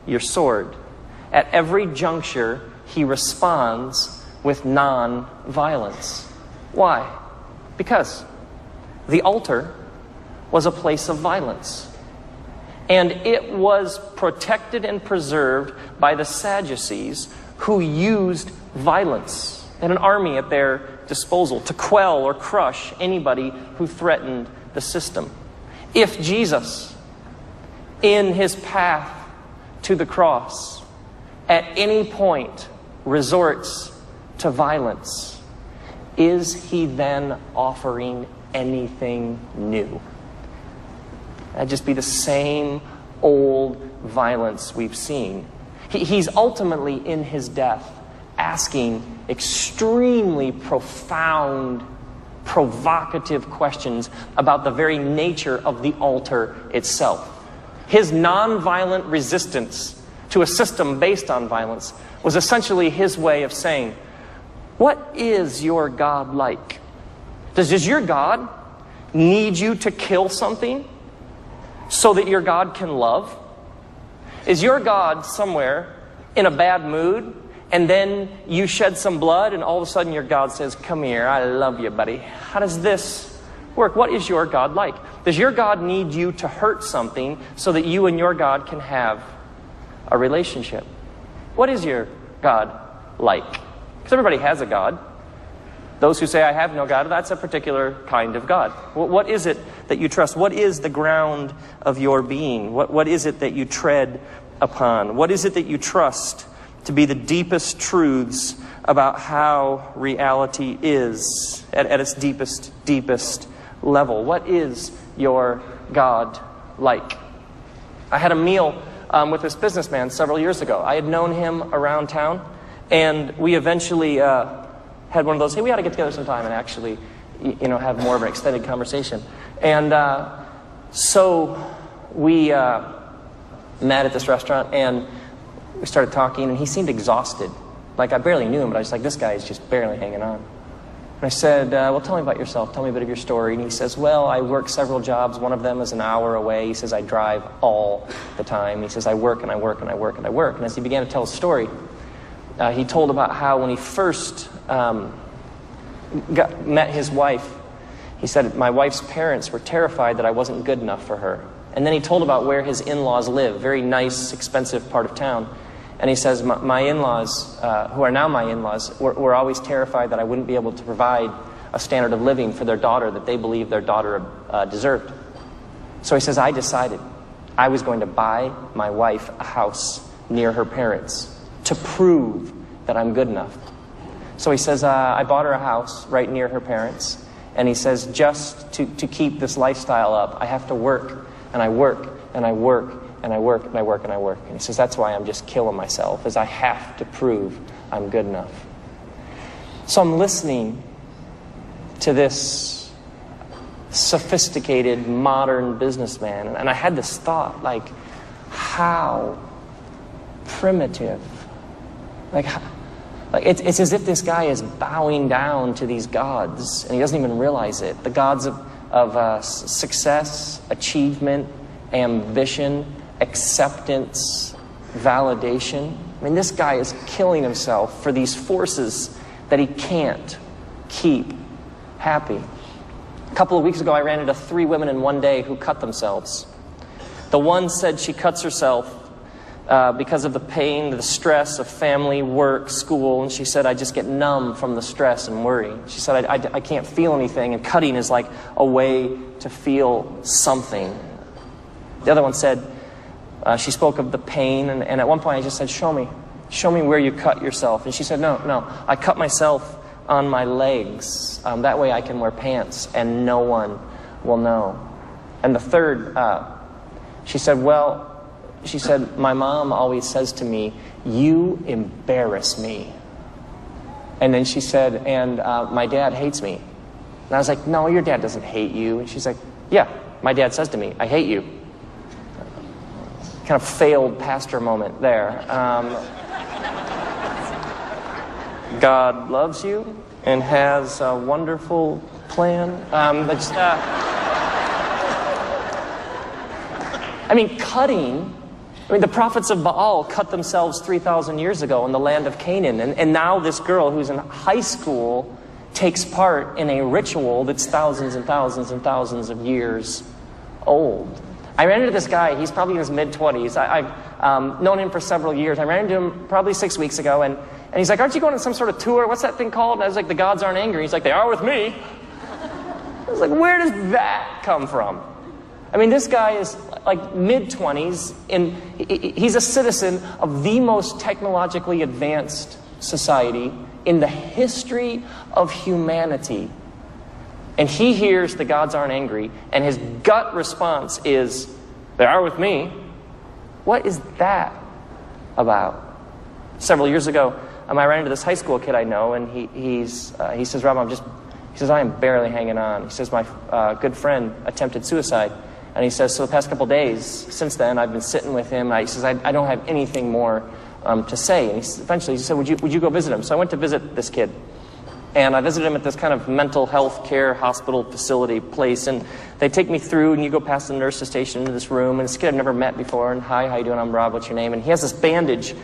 your sword. At every juncture, he responds with non-violence. Why? Because the altar was a place of violence. And it was protected and preserved by the Sadducees, who used violence and an army at their disposal to quell or crush anybody who threatened the system. If Jesus, in his path to the cross, at any point resorts to violence, is he then offering anything new? That'd just be the same old violence we've seen. He's ultimately, in his death, asking extremely profound, provocative questions about the very nature of the altar itself. His nonviolent resistance to a system based on violence was essentially his way of saying, what is your God like? Does your God need you to kill something so that your God can love? Is your God somewhere in a bad mood, and then you shed some blood, and all of a sudden your God says, come here, I love you, buddy? How does this work? What is your God like? Does your God need you to hurt something so that you and your God can have a relationship? What is your God like? Because everybody has a God. Those who say, I have no God, that's a particular kind of God. What is it that you trust? What is the ground of your being? What is it that you tread upon? What is it that you trust to be the deepest truths about how reality is at its deepest level? What is your God like? I had a meal with this businessman several years ago. I had known him around town, and we eventually had one of those, hey, we ought to get together sometime and actually, have more of an extended conversation. And so we met at this restaurant, and we started talking, and he seemed exhausted. Like, I barely knew him, but I was like, this guy is just barely hanging on. And I said, well, tell me about yourself. Tell me a bit of your story. And he says, well, I work several jobs. One of them is an hour away. He says, I drive all the time. He says, I work and I work and I work and I work. And as he began to tell his story, he told about how when he first met his wife, he said, my wife's parents were terrified that I wasn't good enough for her. And then he told about where his in-laws live, very nice, expensive part of town. And he says, my in-laws, who are now my in-laws, were always terrified that I wouldn't be able to provide a standard of living for their daughter that they believed their daughter deserved. So he says, I decided I was going to buy my wife a house near her parents to prove that I'm good enough. So he says, I bought her a house right near her parents. And he says, just to keep this lifestyle up, I have to work, and I work, and I work, and I work, and I work, and I work. And he says, that's why I'm just killing myself, is I have to prove I'm good enough. So I'm listening to this sophisticated, modern businessman, and I had this thought, like, how primitive. Like it's as if this guy is bowing down to these gods, and he doesn't even realize it. The gods of success, achievement, ambition, acceptance, validation. I mean, this guy is killing himself for these forces that he can't keep happy. A couple of weeks ago, I ran into 3 women in one day who cut themselves. The one said she cuts herself because of the pain, the stress of family, work, school. And she said, I just get numb from the stress and worry. She said, I can't feel anything, and cutting is like a way to feel something. The other one said, she spoke of the pain, and at one point I just said, show me where you cut yourself. And she said, no, I cut myself on my legs. That way I can wear pants and no one will know. And the third, she said, my mom always says to me, you embarrass me. And then she said, and my dad hates me. And I was like, no, your dad doesn't hate you. And she's like, yeah, my dad says to me, I hate you. Kind of failed pastor moment there. God loves you and has a wonderful plan. Cutting I mean, the prophets of Baal cut themselves 3,000 years ago in the land of Canaan. And now this girl who's in high school takes part in a ritual that's thousands and thousands and thousands of years old. I ran into this guy. He's probably in his mid-20s. I've known him for several years. I ran into him probably 6 weeks ago, and he's like, aren't you going on some sort of tour? What's that thing called? And I was like, the gods aren't angry. He's like, they are with me. I was like, where does that come from? I mean, this guy is like mid-20s, and he's a citizen of the most technologically advanced society in the history of humanity. And he hears the gods aren't angry, and his gut response is, they are with me. What is that about? Several years ago, I ran into this high school kid I know, and he says, Rob, he says, I am barely hanging on. He says, my good friend attempted suicide. And he says, so the past couple days, since then, I've been sitting with him. He says, I don't have anything more to say. And eventually he said, would you go visit him? So I went to visit this kid. And I visited him at this kind of mental health care hospital facility place. And they take me through, and you go past the nurse's station into this room. And this kid I've never met before. And hi, how you doing? I'm Rob. What's your name? And he has this bandage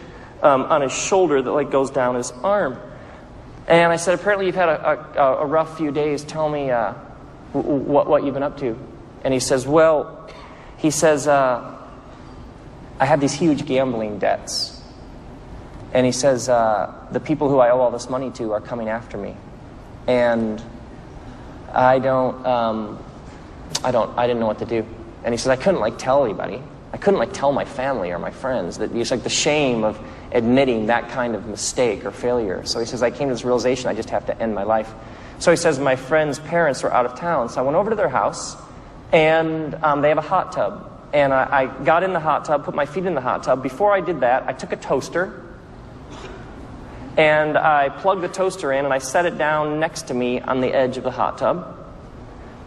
on his shoulder that like goes down his arm. And I said, apparently you've had a rough few days. Tell me what you've been up to. And he says, I have these huge gambling debts. And he says, the people who I owe all this money to are coming after me. And I didn't know what to do. And he says, I couldn't like tell anybody. I couldn't like tell my family or my friends. That it's like the shame of admitting that kind of mistake or failure. So he says, I came to this realization, I just have to end my life. So he says, my friend's parents were out of town. So I went over to their house, and they have a hot tub. And I got in the hot tub, put my feet in the hot tub. Before I did that, I took a toaster, and I plugged the toaster in, and I set it down next to me on the edge of the hot tub.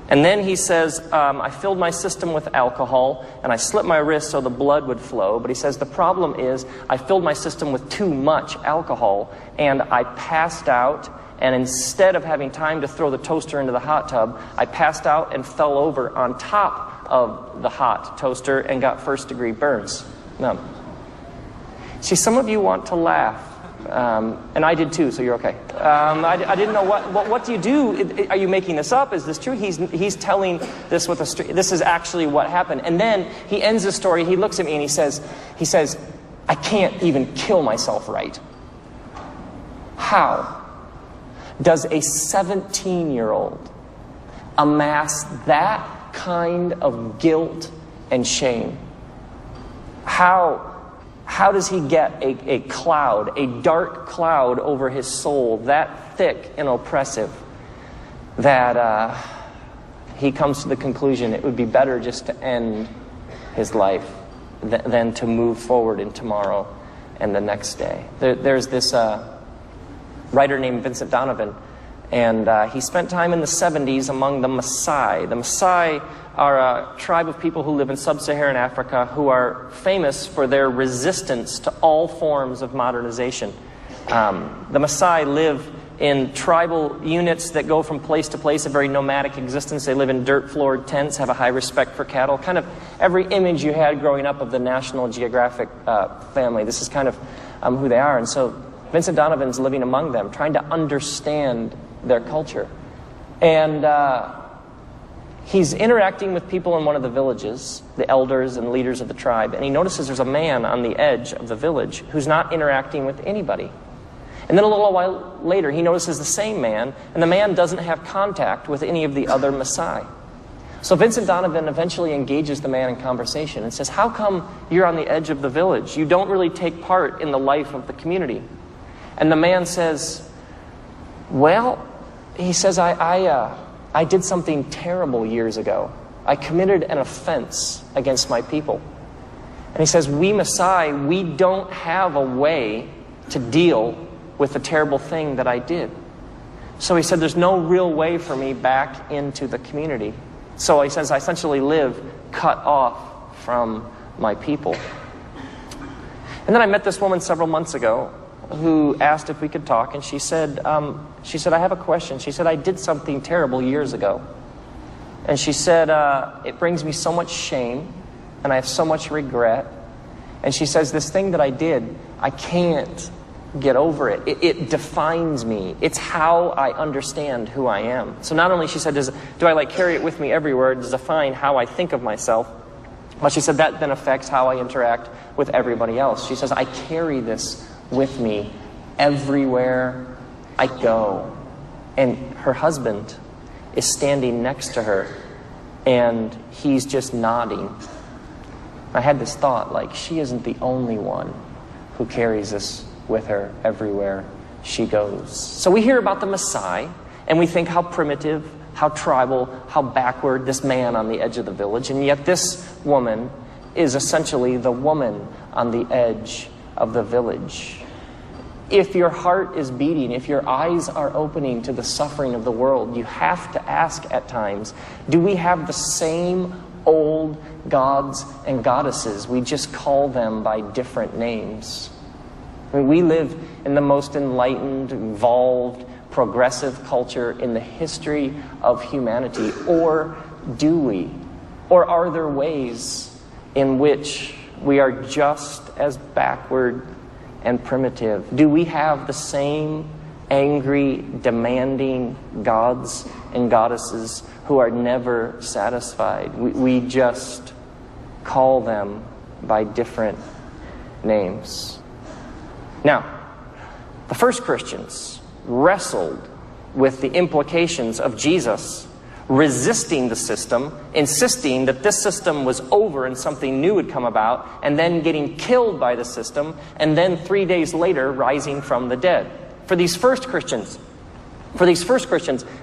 And then he says, I filled my system with alcohol, and I slit my wrist so the blood would flow. But he says, the problem is I filled my system with too much alcohol, and I passed out. And instead of having time to throw the toaster into the hot tub, I passed out and fell over on top of the hot toaster and got first-degree burns. Now, see, some of you want to laugh. And I did too, so you're okay. I didn't know what do you do? Are you making this up? Is this true? He's telling this with this is actually what happened. And then he ends the story. He looks at me and he says, I can't even kill myself right. How does a 17-year-old amass that kind of guilt and shame? How does he get a cloud, a dark cloud over his soul that thick and oppressive that he comes to the conclusion it would be better just to end his life than to move forward in tomorrow and the next day? There's this writer named Vincent Donovan, and he spent time in the 70s among the Maasai. The Maasai are a tribe of people who live in sub-Saharan Africa who are famous for their resistance to all forms of modernization. The Maasai live in tribal units that go from place to place, a very nomadic existence. They live in dirt-floored tents, have a high respect for cattle. Kind of every image you had growing up of the National Geographic family. This is kind of who they are. And so Vincent Donovan's living among them, trying to understand their culture. And he's interacting with people in one of the villages, the elders and leaders of the tribe, and he notices there's a man on the edge of the village who's not interacting with anybody. And then a little while later, he notices the same man, and the man doesn't have contact with any of the other Maasai. So Vincent Donovan eventually engages the man in conversation and says, how come you're on the edge of the village? You don't really take part in the life of the community. And the man says, well, he says, I did something terrible years ago. I committed an offense against my people. And he says, we Maasai, we don't have a way to deal with the terrible thing that I did. So he said, there's no real way for me back into the community. So he says, I essentially live cut off from my people. And then I met this woman several months ago who asked if we could talk, and she said, I have a question. She said, I did something terrible years ago. And she said, it brings me so much shame, and I have so much regret, And she says, this thing that I did, I can't get over it. It defines me. It's how I understand who I am. So not only, she said, do I like carry it with me everywhere, to define how I think of myself, but she said that then affects how I interact with everybody else. She says, I carry this with me everywhere I go. And her husband is standing next to her, and he's just nodding. I had this thought, like, she isn't the only one who carries this with her everywhere she goes. So we hear about the Messiah, and we think how primitive, how tribal, how backward this man on the edge of the village, and yet this woman is essentially the woman on the edge of the village. If your heart is beating, if your eyes are opening to the suffering of the world, you have to ask at times, do we have the same old gods and goddesses? We just call them by different names. I mean, we live in the most enlightened, evolved, progressive culture in the history of humanity. Or do we? Or are there ways in which we are just as backward and primitive? Do we have the same angry, demanding gods and goddesses who are never satisfied? We just call them by different names. Now, the first Christians wrestled with the implications of Jesus resisting the system, insisting that this system was over and something new had come about, and then getting killed by the system, and then 3 days later rising from the dead. For these first Christians,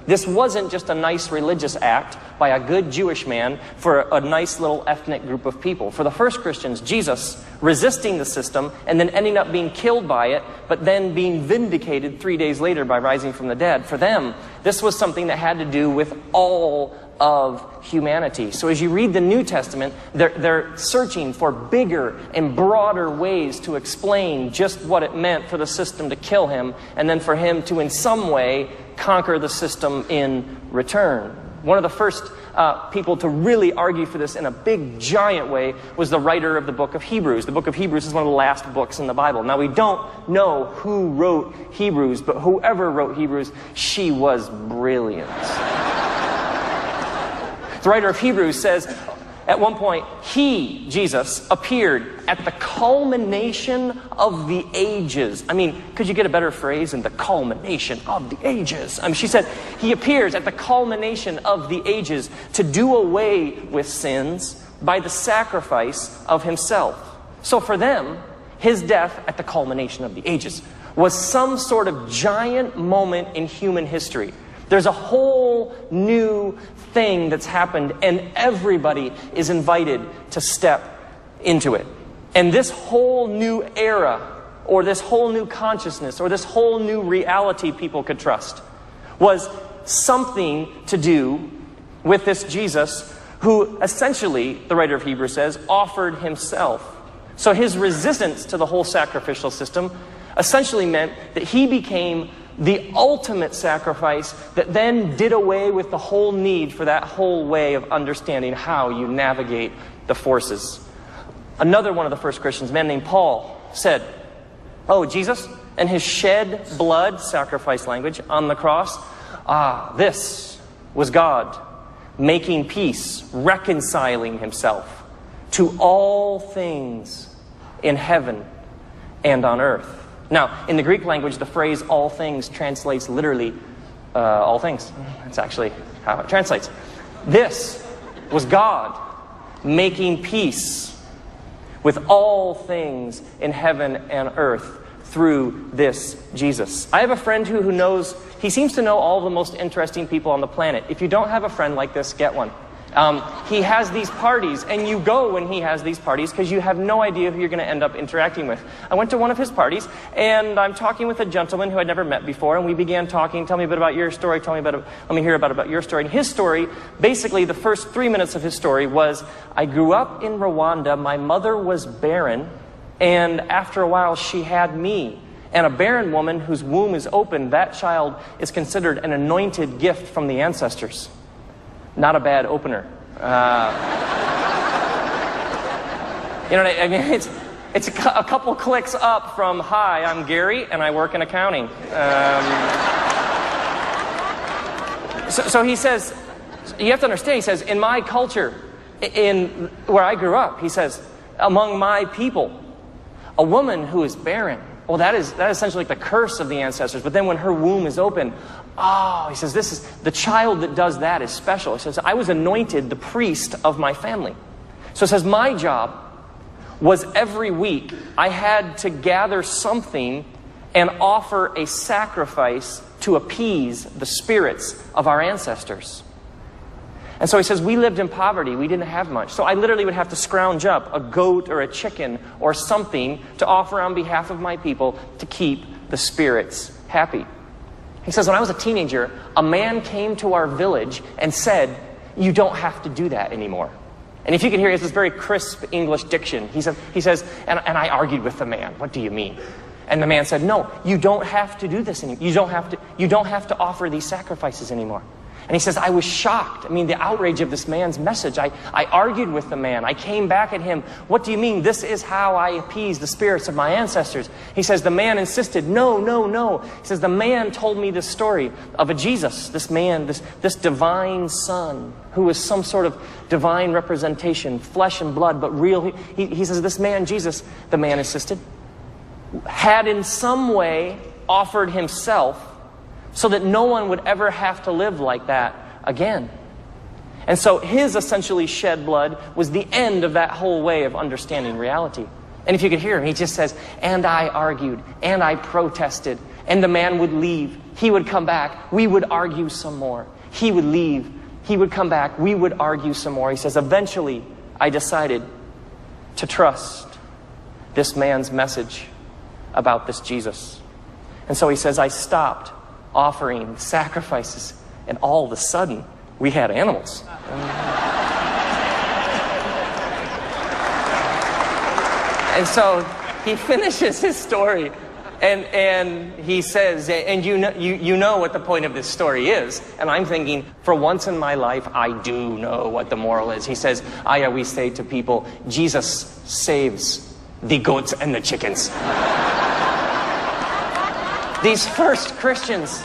this wasn't just a nice religious act by a good Jewish man for a nice little ethnic group of people. For the first Christians, Jesus resisting the system and then ending up being killed by it, but then being vindicated 3 days later by rising from the dead. For them, this was something that had to do with all of humanity. So as you read the New Testament, they're searching for bigger and broader ways to explain just what it meant for the system to kill him, and then for him to in some way conquer the system in return. One of the first people to really argue for this in a big, giant way was the writer of the book of Hebrews. The book of Hebrews is one of the last books in the Bible. Now, we don't know who wrote Hebrews, but whoever wrote Hebrews, she was brilliant. The writer of Hebrews says, at one point, he, Jesus, appeared at the culmination of the ages. I mean, could you get a better phrase than the culmination of the ages? I mean, she said, he appears at the culmination of the ages to do away with sins by the sacrifice of himself. So for them, his death at the culmination of the ages was some sort of giant moment in human history. There's a whole new thing that's happened, and everybody is invited to step into it. And this whole new era, or this whole new consciousness, or this whole new reality people could trust, was something to do with this Jesus who essentially, the writer of Hebrews says, offered himself. So his resistance to the whole sacrificial system essentially meant that he became the ultimate sacrifice that then did away with the whole need for that whole way of understanding how you navigate the forces. Another one of the first Christians, a man named Paul, said, oh, Jesus and his shed blood, sacrifice language, on the cross, this was God making peace, reconciling himself to all things in heaven and on earth. Now, in the Greek language, the phrase all things translates literally all things. That's actually how it translates. This was God making peace with all things in heaven and earth through this Jesus. I have a friend who knows, he seems to know all the most interesting people on the planet. If you don't have a friend like this, get one. He has these parties, and you go when he has these parties because you have no idea who you're going to end up interacting with. I went to one of his parties, and I'm talking with a gentleman who I'd never met before, and we began talking. Tell me a bit about your story. Let me hear about your story. And his story, basically the first 3 minutes of his story was, I grew up in Rwanda. My mother was barren, and after a while she had me. And a barren woman whose womb is open, that child is considered an anointed gift from the ancestors. Not a bad opener. You know, I mean, It's a couple clicks up from, hi, I'm Gary, and I work in accounting. So he says, you have to understand, he says, in my culture, in where I grew up, he says, among my people, a woman who is barren, well, that is essentially like the curse of the ancestors. But then when her womb is open, he says, this is the child that does that is special. He says, I was anointed the priest of my family. So it says, my job was every week I had to gather something and offer a sacrifice to appease the spirits of our ancestors. And so he says, we lived in poverty. We didn't have much. So I literally would have to scrounge up a goat or a chicken or something to offer on behalf of my people to keep the spirits happy. He says, when I was a teenager, a man came to our village and said, you don't have to do that anymore. And if you can hear, he has this very crisp English diction. He says, and I argued with the man, what do you mean? And the man said, no, you don't have to do this anymore. You don't have to offer these sacrifices anymore. And he says, I was shocked. I mean, the outrage of this man's message. I argued with the man. I came back at him. What do you mean? This is how I appease the spirits of my ancestors. He says, the man insisted, no, no, no. He says, the man told me this story of a Jesus, this man, this divine son, who is some sort of divine representation, flesh and blood, but real. He says, this man, Jesus, the man insisted, had in some way offered himself so that no one would ever have to live like that again. And so his essentially shed blood was the end of that whole way of understanding reality. And if you could hear him, he just says, and I argued, and I protested, and the man would leave. He would come back. We would argue some more. He would leave. He would come back. We would argue some more. He says, eventually, I decided to trust this man's message about this Jesus. And so he says, I stopped offering sacrifices, and all of a sudden, we had animals. And so he finishes his story, and he says, and you know what the point of this story is. And I'm thinking, for once in my life, I do know what the moral is. He says, I always say to people, Jesus saves the goats and the chickens. These first Christians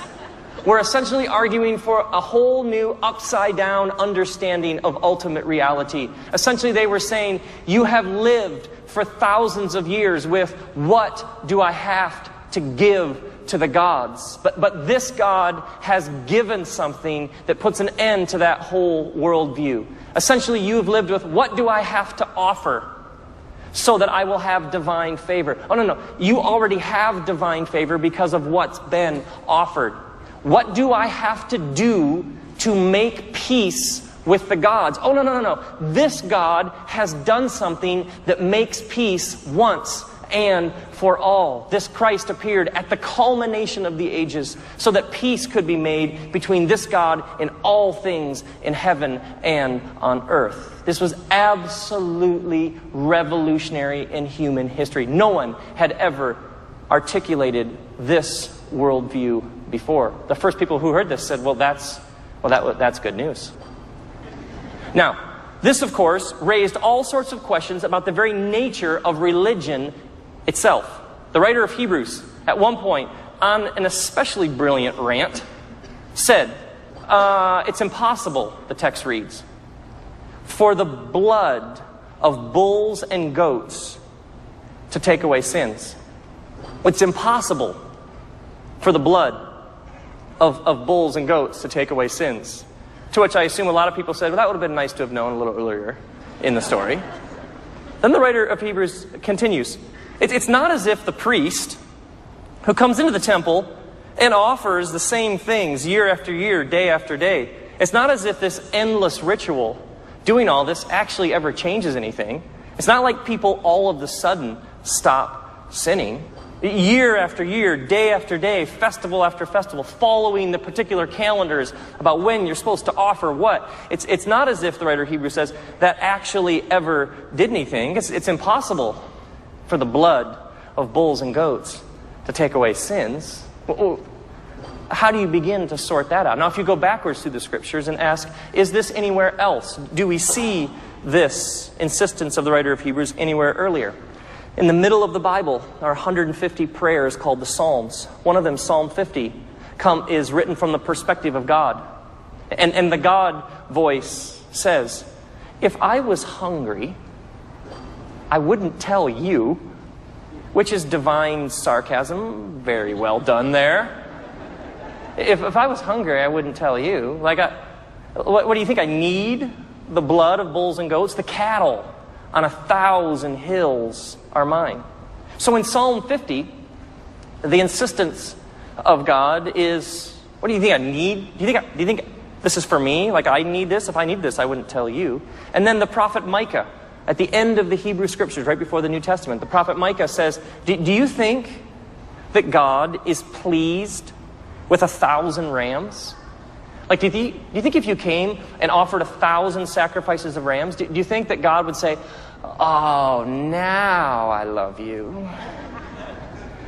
were essentially arguing for a whole new upside-down understanding of ultimate reality. Essentially, they were saying, you have lived for thousands of years with, what do I have to give to the gods? But this God has given something that puts an end to that whole worldview. Essentially, you have lived with, what do I have to offer so that I will have divine favor? Oh, no. You already have divine favor because of what's been offered. What do I have to do to make peace with the gods? Oh, no. This God has done something that makes peace once and for all. This Christ appeared at the culmination of the ages so that peace could be made between this God and all things in heaven and on earth. This was absolutely revolutionary in human history. No one had ever articulated this worldview before. The first people who heard this said, that's good news. Now, this, of course, raised all sorts of questions about the very nature of religion itself. The writer of Hebrews, at one point, on an especially brilliant rant, said, it's impossible, the text reads, for the blood of bulls and goats to take away sins. It's impossible for the blood of bulls and goats to take away sins. To which I assume a lot of people said, that would have been nice to have known a little earlier in the story. Then the writer of Hebrews continues. It's not as if the priest who comes into the temple and offers the same things year after year, day after day. It's not as if this endless ritual, doing all this, actually ever changes anything. It's not like people all of a sudden stop sinning. Year after year, day after day, festival after festival, following the particular calendars about when you're supposed to offer what. It's not as if, the writer of Hebrews says, that actually ever did anything. It's impossible for the blood of bulls and goats to take away sins. How do you begin to sort that out? Now, if you go backwards through the scriptures and ask, is this anywhere else? Do we see this insistence of the writer of Hebrews anywhere earlier? In the middle of the Bible are 150 prayers called the Psalms. One of them, Psalm 50, is written from the perspective of God. And the God voice says, if I was hungry, I wouldn't tell you, which is divine sarcasm. Very well done there. If I was hungry, I wouldn't tell you. What do you think I need? The blood of bulls and goats? The cattle on 1,000 hills are mine. So in Psalm 50, the insistence of God is, what do you think I need? Do you think this is for me? Like I need this? If I need this, I wouldn't tell you. And then the prophet Micah, at the end of the Hebrew Scriptures, right before the New Testament, the prophet Micah says, do you think that God is pleased with 1,000 rams? Like, do you think if you came and offered 1,000 sacrifices of rams, do you think that God would say, oh, now I love you?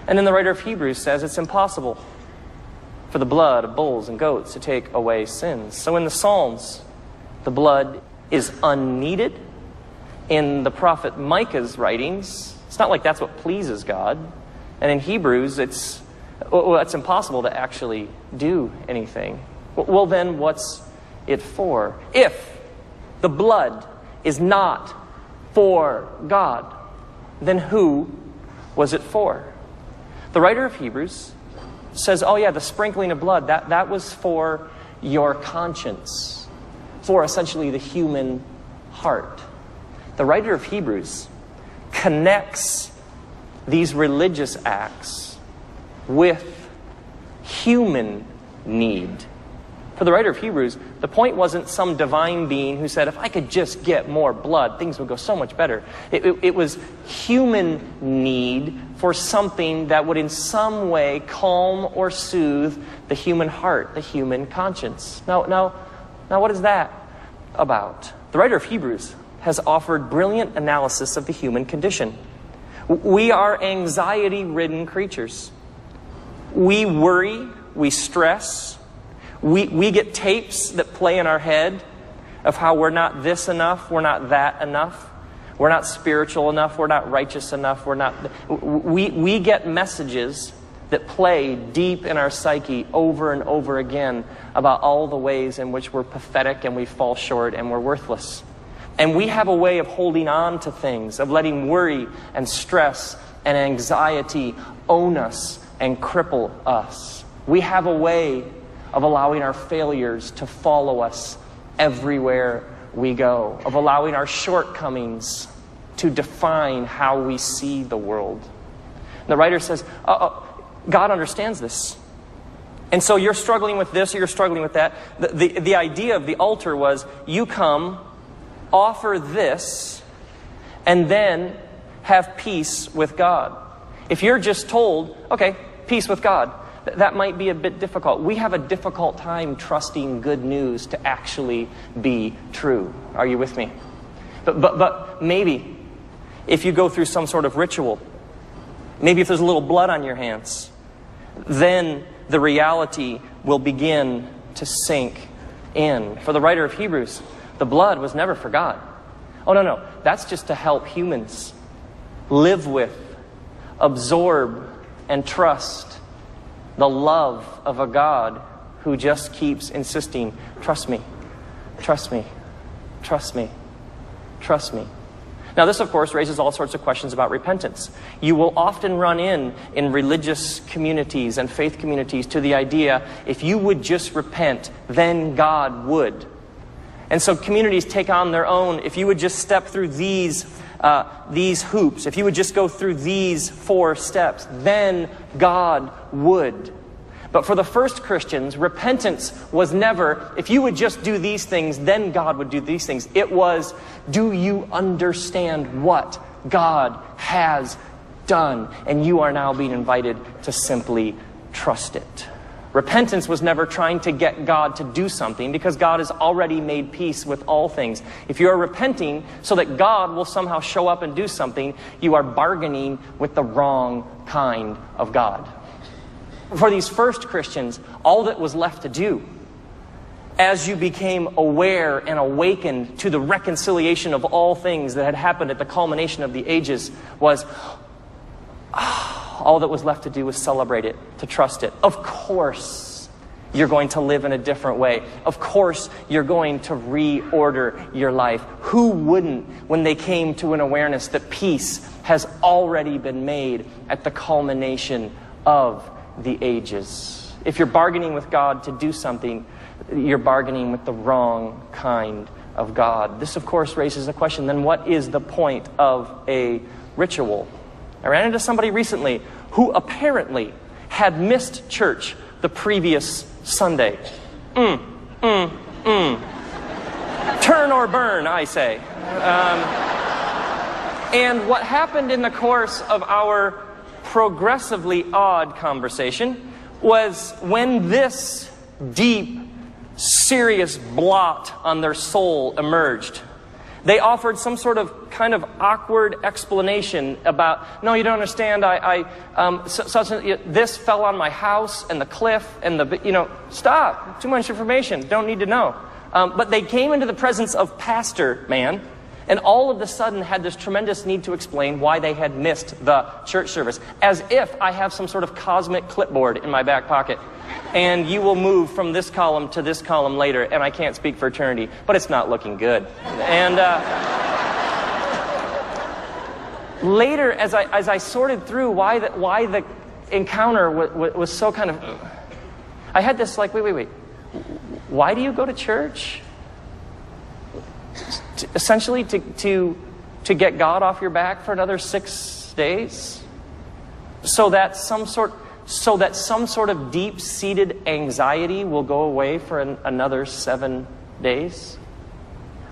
And then the writer of Hebrews says it's impossible for the blood of bulls and goats to take away sins. So in the Psalms, the blood is unneeded. In the prophet Micah's writings, it's not like that's what pleases God. And in Hebrews, it's impossible to actually do anything. Well, then what's it for? If the blood is not for God, then who was it for? The writer of Hebrews says, oh yeah, the sprinkling of blood, that was for your conscience, for essentially the human heart. The writer of Hebrews connects these religious acts with human need. For the writer of Hebrews, the point wasn't some divine being who said, if I could just get more blood, things would go so much better. It was human need for something that would in some way calm or soothe the human heart, the human conscience. Now, what is that about? The writer of Hebrews has offered brilliant analysis of the human condition. We are anxiety-ridden creatures. We worry, we stress. We get tapes that play in our head of how we're not this enough, we're not that enough, we're not spiritual enough, we're not righteous enough, we get messages that play deep in our psyche over and over again about all the ways in which we're pathetic and we fall short and we're worthless. And we have a way of holding on to things, of letting worry and stress and anxiety own us and cripple us. We have a way of allowing our failures to follow us everywhere we go, of allowing our shortcomings to define how we see the world. And the writer says, God understands this. And so you're struggling with this or you're struggling with that. The idea of the altar was, you come, offer this, and then have peace with God. If you're just told, okay, peace with God, that might be a bit difficult. We have a difficult time trusting good news to actually be true. Are you with me? But maybe if you go through some sort of ritual, maybe if there's a little blood on your hands, then the reality will begin to sink in. For the writer of Hebrews, the blood was never for God. Oh, no. That's just to help humans live with, absorb, and trust the love of a God who just keeps insisting, trust me, trust me, trust me, trust me. Now this, of course, raises all sorts of questions about repentance. You will often run in religious communities and faith communities to the idea, if you would just repent, then God would. And so communities take on their own, if you would just step through these hoops, if you would just go through these 4 steps, then God would. But for the first Christians, repentance was never, if you would just do these things, then God would do these things. It was, do you understand what God has done? And you are now being invited to simply trust it. Repentance was never trying to get God to do something, because God has already made peace with all things. If you are repenting so that God will somehow show up and do something, you are bargaining with the wrong kind of God. For these first Christians, all that was left to do as you became aware and awakened to the reconciliation of all things that had happened at the culmination of the ages, was all that was left to do was celebrate it, to trust it. Of course, you're going to live in a different way. Of course, you're going to reorder your life. Who wouldn't when they came to an awareness that peace has already been made at the culmination of the ages? If you're bargaining with God to do something, you're bargaining with the wrong kind of God. This, of course, raises a question. Then what is the point of a ritual? I ran into somebody recently who apparently had missed church the previous Sunday. Turn or burn, I say. And what happened in the course of our progressively odd conversation was, when this deep, serious blot on their soul emerged, they offered some sort of kind of awkward explanation about, no, you don't understand, this fell on my house and the cliff and stop, too much information, don't need to know. But they came into the presence of Pastor Man, and all of a sudden had this tremendous need to explain why they had missed the church service, as if I have some sort of cosmic clipboard in my back pocket. And you will move from this column to this column later, and I can't speak for eternity, but it's not looking good. And later, as I sorted through why the encounter was so kind of, I had this like, wait, why do you go to church? Essentially to get God off your back for another 6 days, so that some sort of deep-seated anxiety will go away for another 7 days?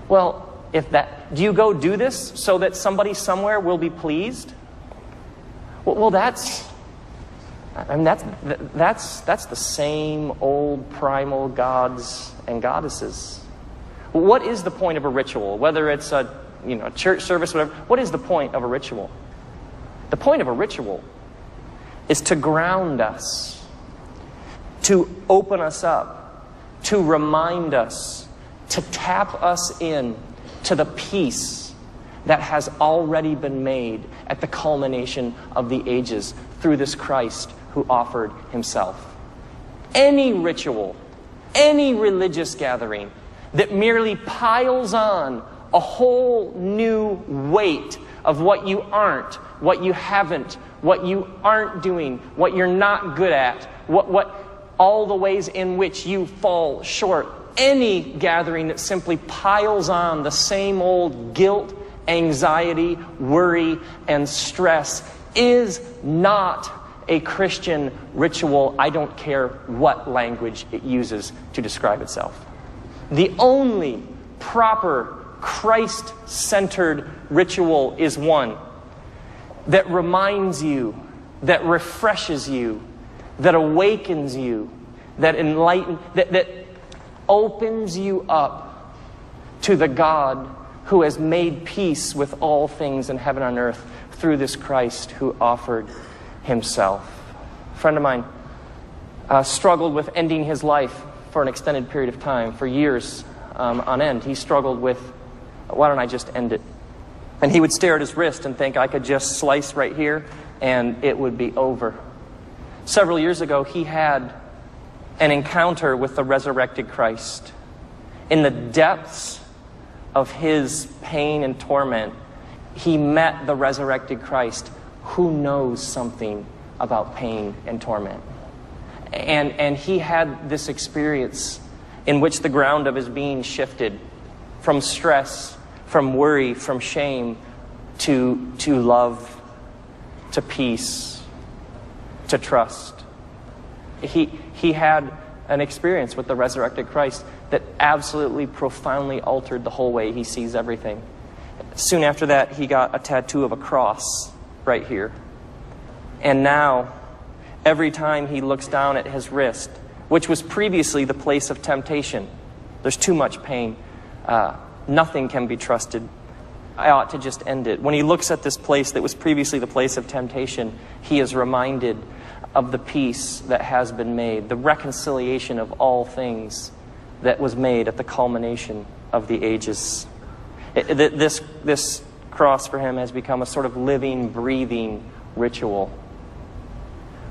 Well, do you go do this so that somebody somewhere will be pleased? Well, that's the same old primal gods and goddesses. What is the point of a ritual? Whether it's a church service, whatever. What is the point of a ritual? The point of a ritual is to ground us, to open us up, to remind us, to tap us in to the peace that has already been made at the culmination of the ages through this Christ who offered himself. Any ritual, any religious gathering that merely piles on a whole new weight of what you aren't, what you haven't, what you aren't doing, what you're not good at, what all the ways in which you fall short. Any gathering that simply piles on the same old guilt, anxiety, worry, and stress is not a Christian ritual. I don't care what language it uses to describe itself. The only proper Christ-centered ritual is one that reminds you, that refreshes you, that awakens you, that enlightens, that opens you up to the God who has made peace with all things in heaven and earth through this Christ who offered himself. A friend of mine struggled with ending his life for an extended period of time, for years on end. He struggled with, why don't I just end it? And he would stare at his wrist and think, I could just slice right here and it would be over. Several years ago, he had an encounter with the resurrected Christ. In the depths of his pain and torment, he met the resurrected Christ who knows something about pain and torment. And he had this experience in which the ground of his being shifted from stress, from worry, from shame, to love, to peace, to trust. He had an experience with the resurrected Christ that absolutely, profoundly altered the whole way he sees everything. Soon after that, he got a tattoo of a cross right here. And now, every time he looks down at his wrist, which was previously the place of temptation, there's too much pain. Nothing can be trusted. I ought to just end it. When he looks at this place that was previously the place of temptation, he is reminded of the peace that has been made, the reconciliation of all things that was made at the culmination of the ages. This cross for him has become a sort of living, breathing ritual.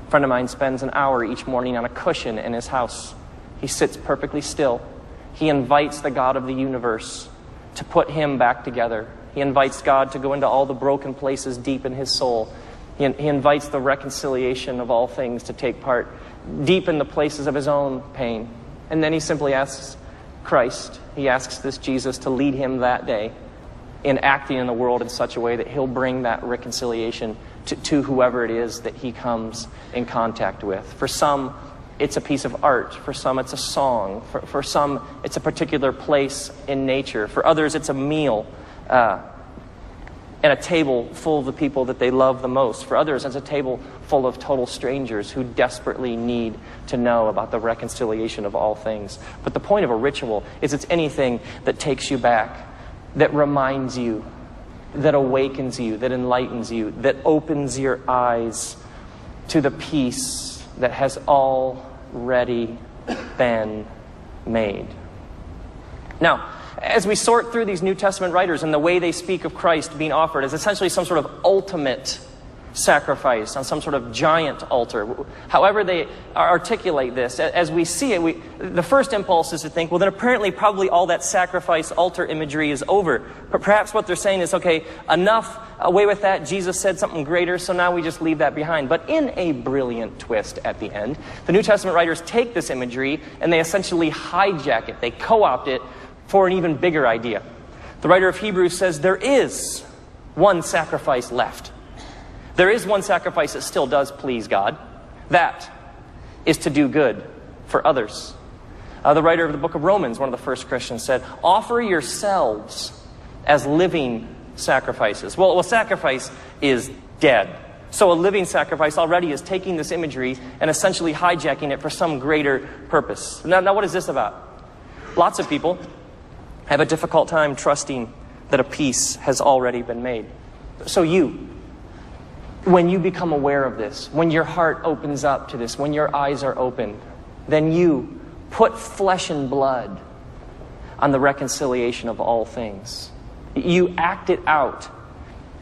A friend of mine spends an hour each morning on a cushion in his house. He sits perfectly still. He invites the God of the universe to put him back together. He invites God to go into all the broken places deep in his soul. He invites the reconciliation of all things to take part deep in the places of his own pain. And then he simply asks Christ, he asks this Jesus to lead him that day in acting in the world in such a way that he'll bring that reconciliation to whoever it is that he comes in contact with. For some, it's a piece of art. For some, it's a song. For some, it's a particular place in nature. For others, it's a meal and a table full of the people that they love the most. For others, it's a table full of total strangers who desperately need to know about the reconciliation of all things. But the point of a ritual is it's anything that takes you back, that reminds you, that awakens you, that enlightens you, that opens your eyes to the peace that has already been made. Now, as we sort through these New Testament writers and the way they speak of Christ being offered as essentially some sort of ultimate sacrifice on some sort of giant altar, however they articulate this, as we see it, the first impulse is to think, well, then apparently probably all that sacrifice altar imagery is over. But perhaps what they're saying is, okay, enough, away with that, Jesus said something greater, so now we just leave that behind. But in a brilliant twist at the end, the New Testament writers take this imagery and they essentially hijack it. They co-opt it for an even bigger idea. The writer of Hebrews says there is one sacrifice left. There is one sacrifice that still does please God. That is to do good for others. The writer of the book of Romans, one of the first Christians, said, offer yourselves as living sacrifices. Well, a sacrifice is dead. So a living sacrifice already is taking this imagery and essentially hijacking it for some greater purpose. Now what is this about? Lots of people have a difficult time trusting that a peace has already been made. So when you become aware of this, when your heart opens up to this, when your eyes are opened, then you put flesh and blood on the reconciliation of all things. You act it out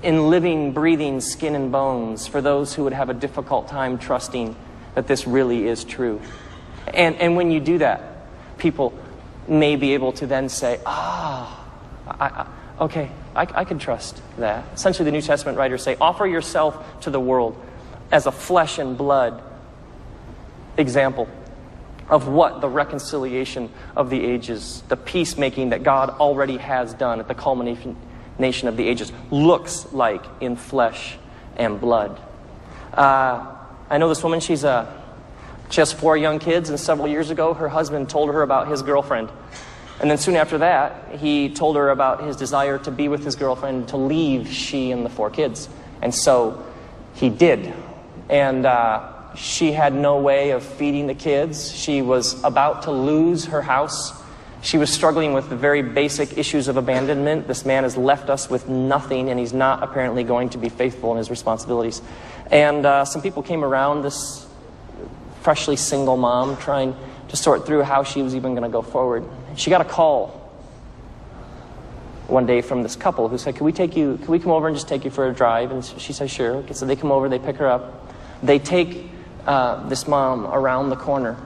in living, breathing skin and bones for those who would have a difficult time trusting that this really is true. And when you do that, people may be able to then say, okay, I can trust that. Essentially, the New Testament writers say, offer yourself to the world as a flesh and blood example of what the reconciliation of the ages, the peacemaking that God already has done at the culmination of the ages, looks like in flesh and blood. I know this woman, she has 4 young kids, and several years ago, her husband told her about his girlfriend. And then soon after that, he told her about his desire to be with his girlfriend, to leave she and the 4 kids. And so he did. And she had no way of feeding the kids. She was about to lose her house. She was struggling with the very basic issues of abandonment. This man has left us with nothing, and he's not apparently going to be faithful in his responsibilities. And some people came around this freshly single mom trying to sort through how she was even going to go forward. She got a call one day from this couple who said, can we come over and just take you for a drive? And she said, sure. Okay, so they come over, they pick her up. They take this mom around the corner.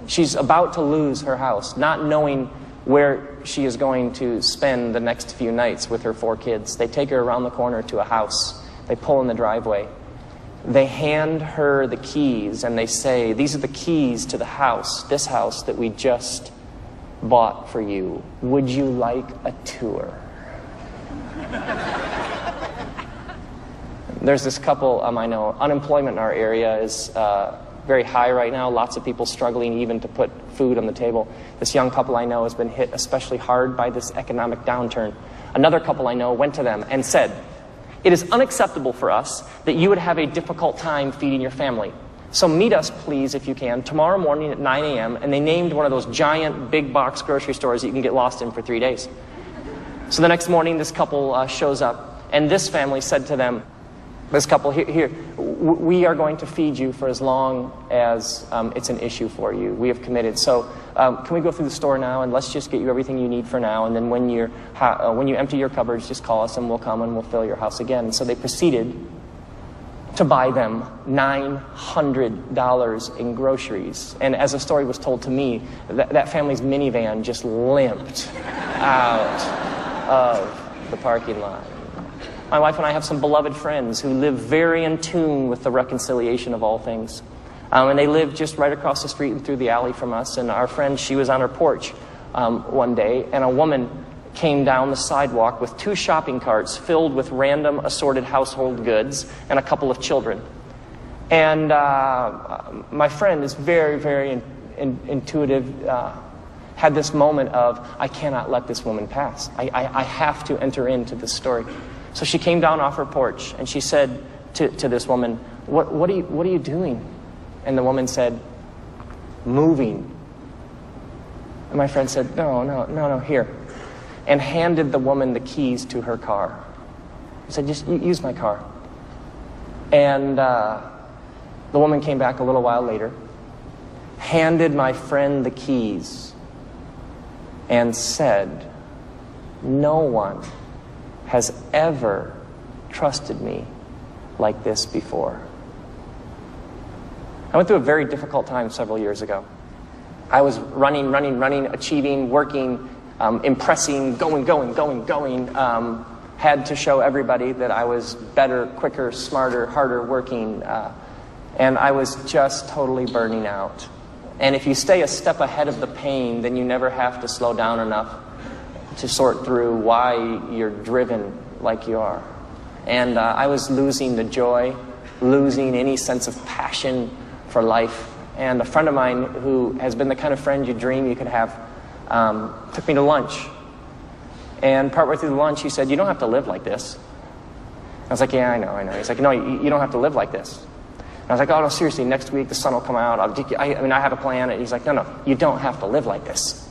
She's about to lose her house, not knowing where she is going to spend the next few nights with her 4 kids. They take her around the corner to a house. They pull in the driveway. They hand her the keys and they say, these are the keys to the house, this house that we just bought for you. Would you like a tour? There's this couple I know. Unemployment in our area is very high right now. Lots of people struggling even to put food on the table. This young couple I know has been hit especially hard by this economic downturn. Another couple I know went to them and said, it is unacceptable for us that you would have a difficult time feeding your family. So meet us, please, if you can, tomorrow morning at 9 a.m. And they named one of those giant big box grocery stores that you can get lost in for 3 days. So the next morning, this couple shows up. And this family said to them, This couple here, we are going to feed you for as long as it's an issue for you. We have committed. So can we go through the store now, and let's just get you everything you need for now, and then when you empty your cupboards, just call us and we'll come and we'll fill your house again. And so they proceeded to buy them $900 in groceries. And as a story was told to me, that family's minivan just limped out of the parking lot. My wife and I have some beloved friends who live very in tune with the reconciliation of all things. And they live just right across the street and through the alley from us. And our friend, she was on her porch one day, and a woman came down the sidewalk with 2 shopping carts filled with random assorted household goods and a couple of children. And my friend is very, very intuitive, had this moment of, I cannot let this woman pass. I have to enter into this story. So she came down off her porch and she said to this woman, what are you doing? And the woman said, moving. And my friend said, no, here. And handed the woman the keys to her car. He said, just use my car. And the woman came back a little while later, handed my friend the keys, and said, no one has ever trusted me like this before. I went through a very difficult time several years ago. I was running, achieving, working, impressing, going. Had to show everybody that I was better, quicker, smarter, harder working. And I was just totally burning out. And if you stay a step ahead of the pain, then you never have to slow down enough to sort through why you're driven like you are. And I was losing the joy, losing any sense of passion for life. And a friend of mine who has been the kind of friend you dream you could have took me to lunch. And partway through the lunch, he said, you don't have to live like this. I was like, yeah, I know. He's like, no, you don't have to live like this. And I was like, oh, no, seriously, next week the sun will come out. I have a plan. And he's like, no, you don't have to live like this.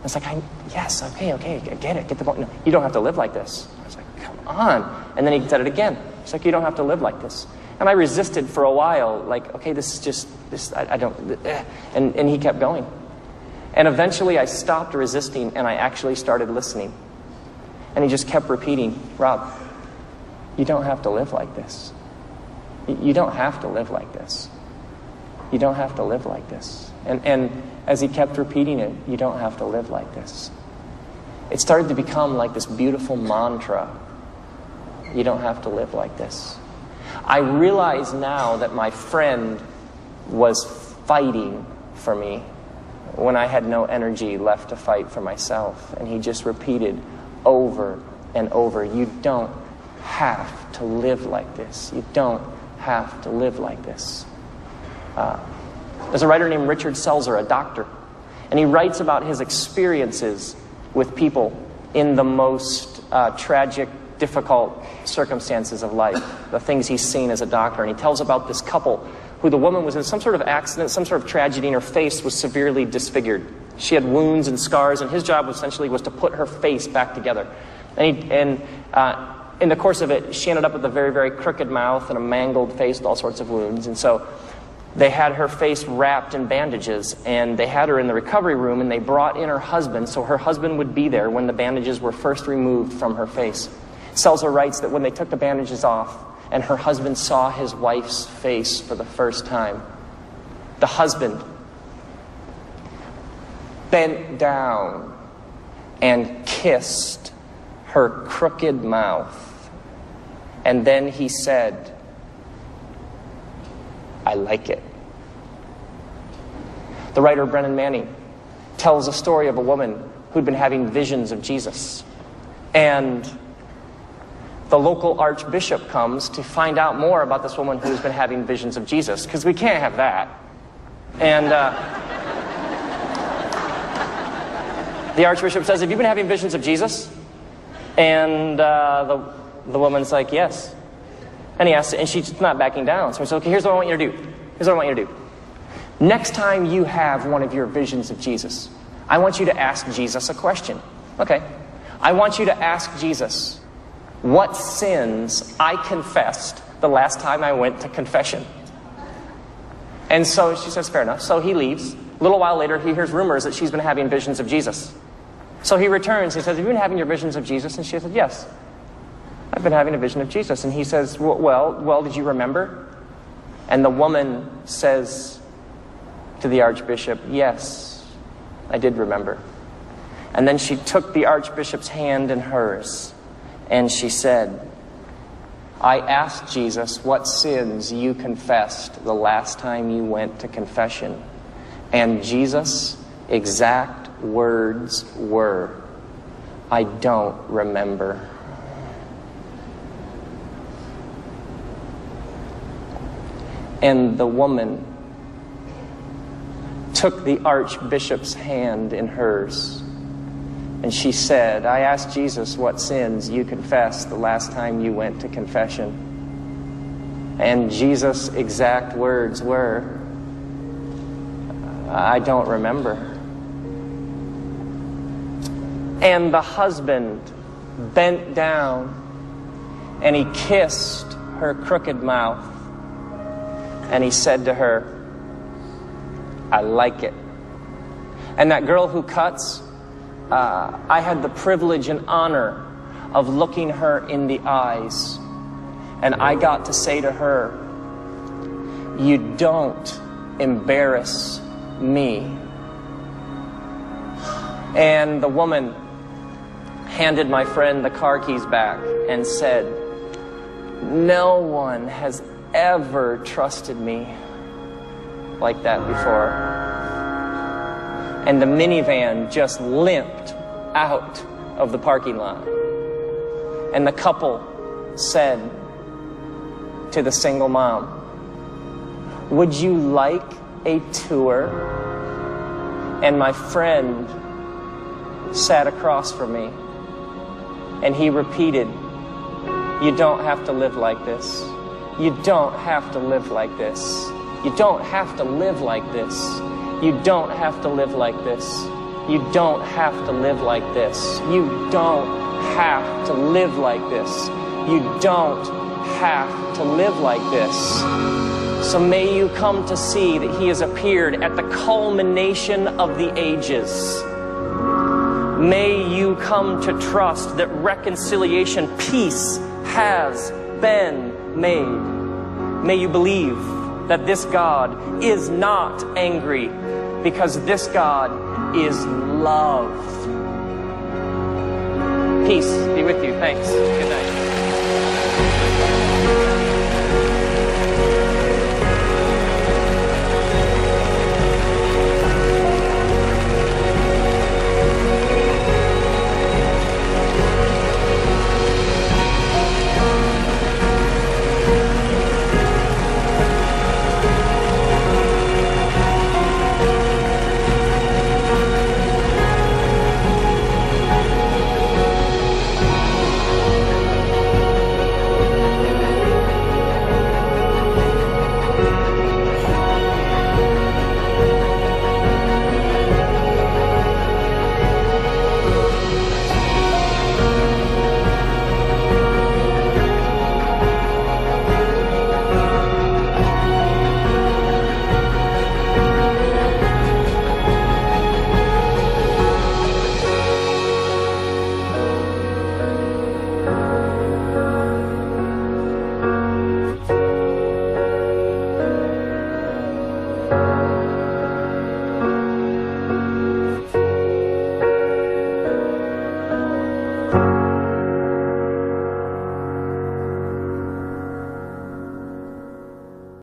I was like, yes, okay, I get it, get the point. No, you don't have to live like this. I was like, come on. And then he said it again. He's like, you don't have to live like this. And I resisted for a while, like, okay, this is just, I don't, and he kept going. And eventually I stopped resisting and I actually started listening. And he just kept repeating, Rob, you don't have to live like this. You don't have to live like this. You don't have to live like this. And as he kept repeating it, you don't have to live like this. It started to become like this beautiful mantra. You don't have to live like this. I realize now that my friend was fighting for me when I had no energy left to fight for myself. And he just repeated over and over, you don't have to live like this. You don't have to live like this. There's a writer named Richard Selzer, a doctor, and he writes about his experiences with people in the most tragic, difficult circumstances of life, the things he's seen as a doctor. And he tells about this couple who the woman was in some sort of accident, some sort of tragedy, and her face was severely disfigured. She had wounds and scars, and his job essentially was to put her face back together. And in the course of it, she ended up with a very, very crooked mouth and a mangled face with all sorts of wounds. And so they had her face wrapped in bandages, and they had her in the recovery room, and they brought in her husband, so her husband would be there when the bandages were first removed from her face. Selzer writes that when they took the bandages off, and her husband saw his wife's face for the first time, the husband bent down and kissed her crooked mouth. And then he said, I like it. The writer Brennan Manning tells a story of a woman who'd been having visions of Jesus. And the local archbishop comes to find out more about this woman who's been having visions of Jesus, because we can't have that. And the archbishop says, have you been having visions of Jesus? And the woman's like, yes. And he asks, and she's not backing down. So he says, okay, here's what I want you to do. Here's what I want you to do. Next time you have one of your visions of Jesus, I want you to ask Jesus a question. Okay. I want you to ask Jesus, what sins I confessed the last time I went to confession. And so she says, fair enough. So he leaves. A little while later, he hears rumors that she's been having visions of Jesus. So he returns. He says, have you been having your visions of Jesus? And she said, yes, I've been having a vision of Jesus. And he says, well, did you remember? And the woman says to the archbishop, yes, I did remember. And then she took the archbishop's hand in hers, and she said, I asked Jesus what sins you confessed the last time you went to confession. And Jesus' exact words were, I don't remember. And the woman took the archbishop's hand in hers, and she said, I asked Jesus what sins you confessed the last time you went to confession. And Jesus' exact words were, I don't remember. And the husband bent down and he kissed her crooked mouth, and he said to her, I like it. And that girl who cuts, I had the privilege and honor of looking her in the eyes, and I got to say to her, you don't embarrass me. And the woman handed my friend the car keys back and said, no one has ever trusted me like that before. And the minivan just limped out of the parking lot. And the couple said to the single mom, would you like a tour? And my friend sat across from me, and he repeated, you don't have to live like this. You don't have to live like this. You don't have to live like this. You don't have to live like this. You don't have to live like this. You don't have to live like this. You don't have to live like this. So may you come to see that He has appeared at the culmination of the ages. May you come to trust that reconciliation, peace, has been made. May you believe that this God is not angry, because this God is love. Peace be with you. Thanks. Good night.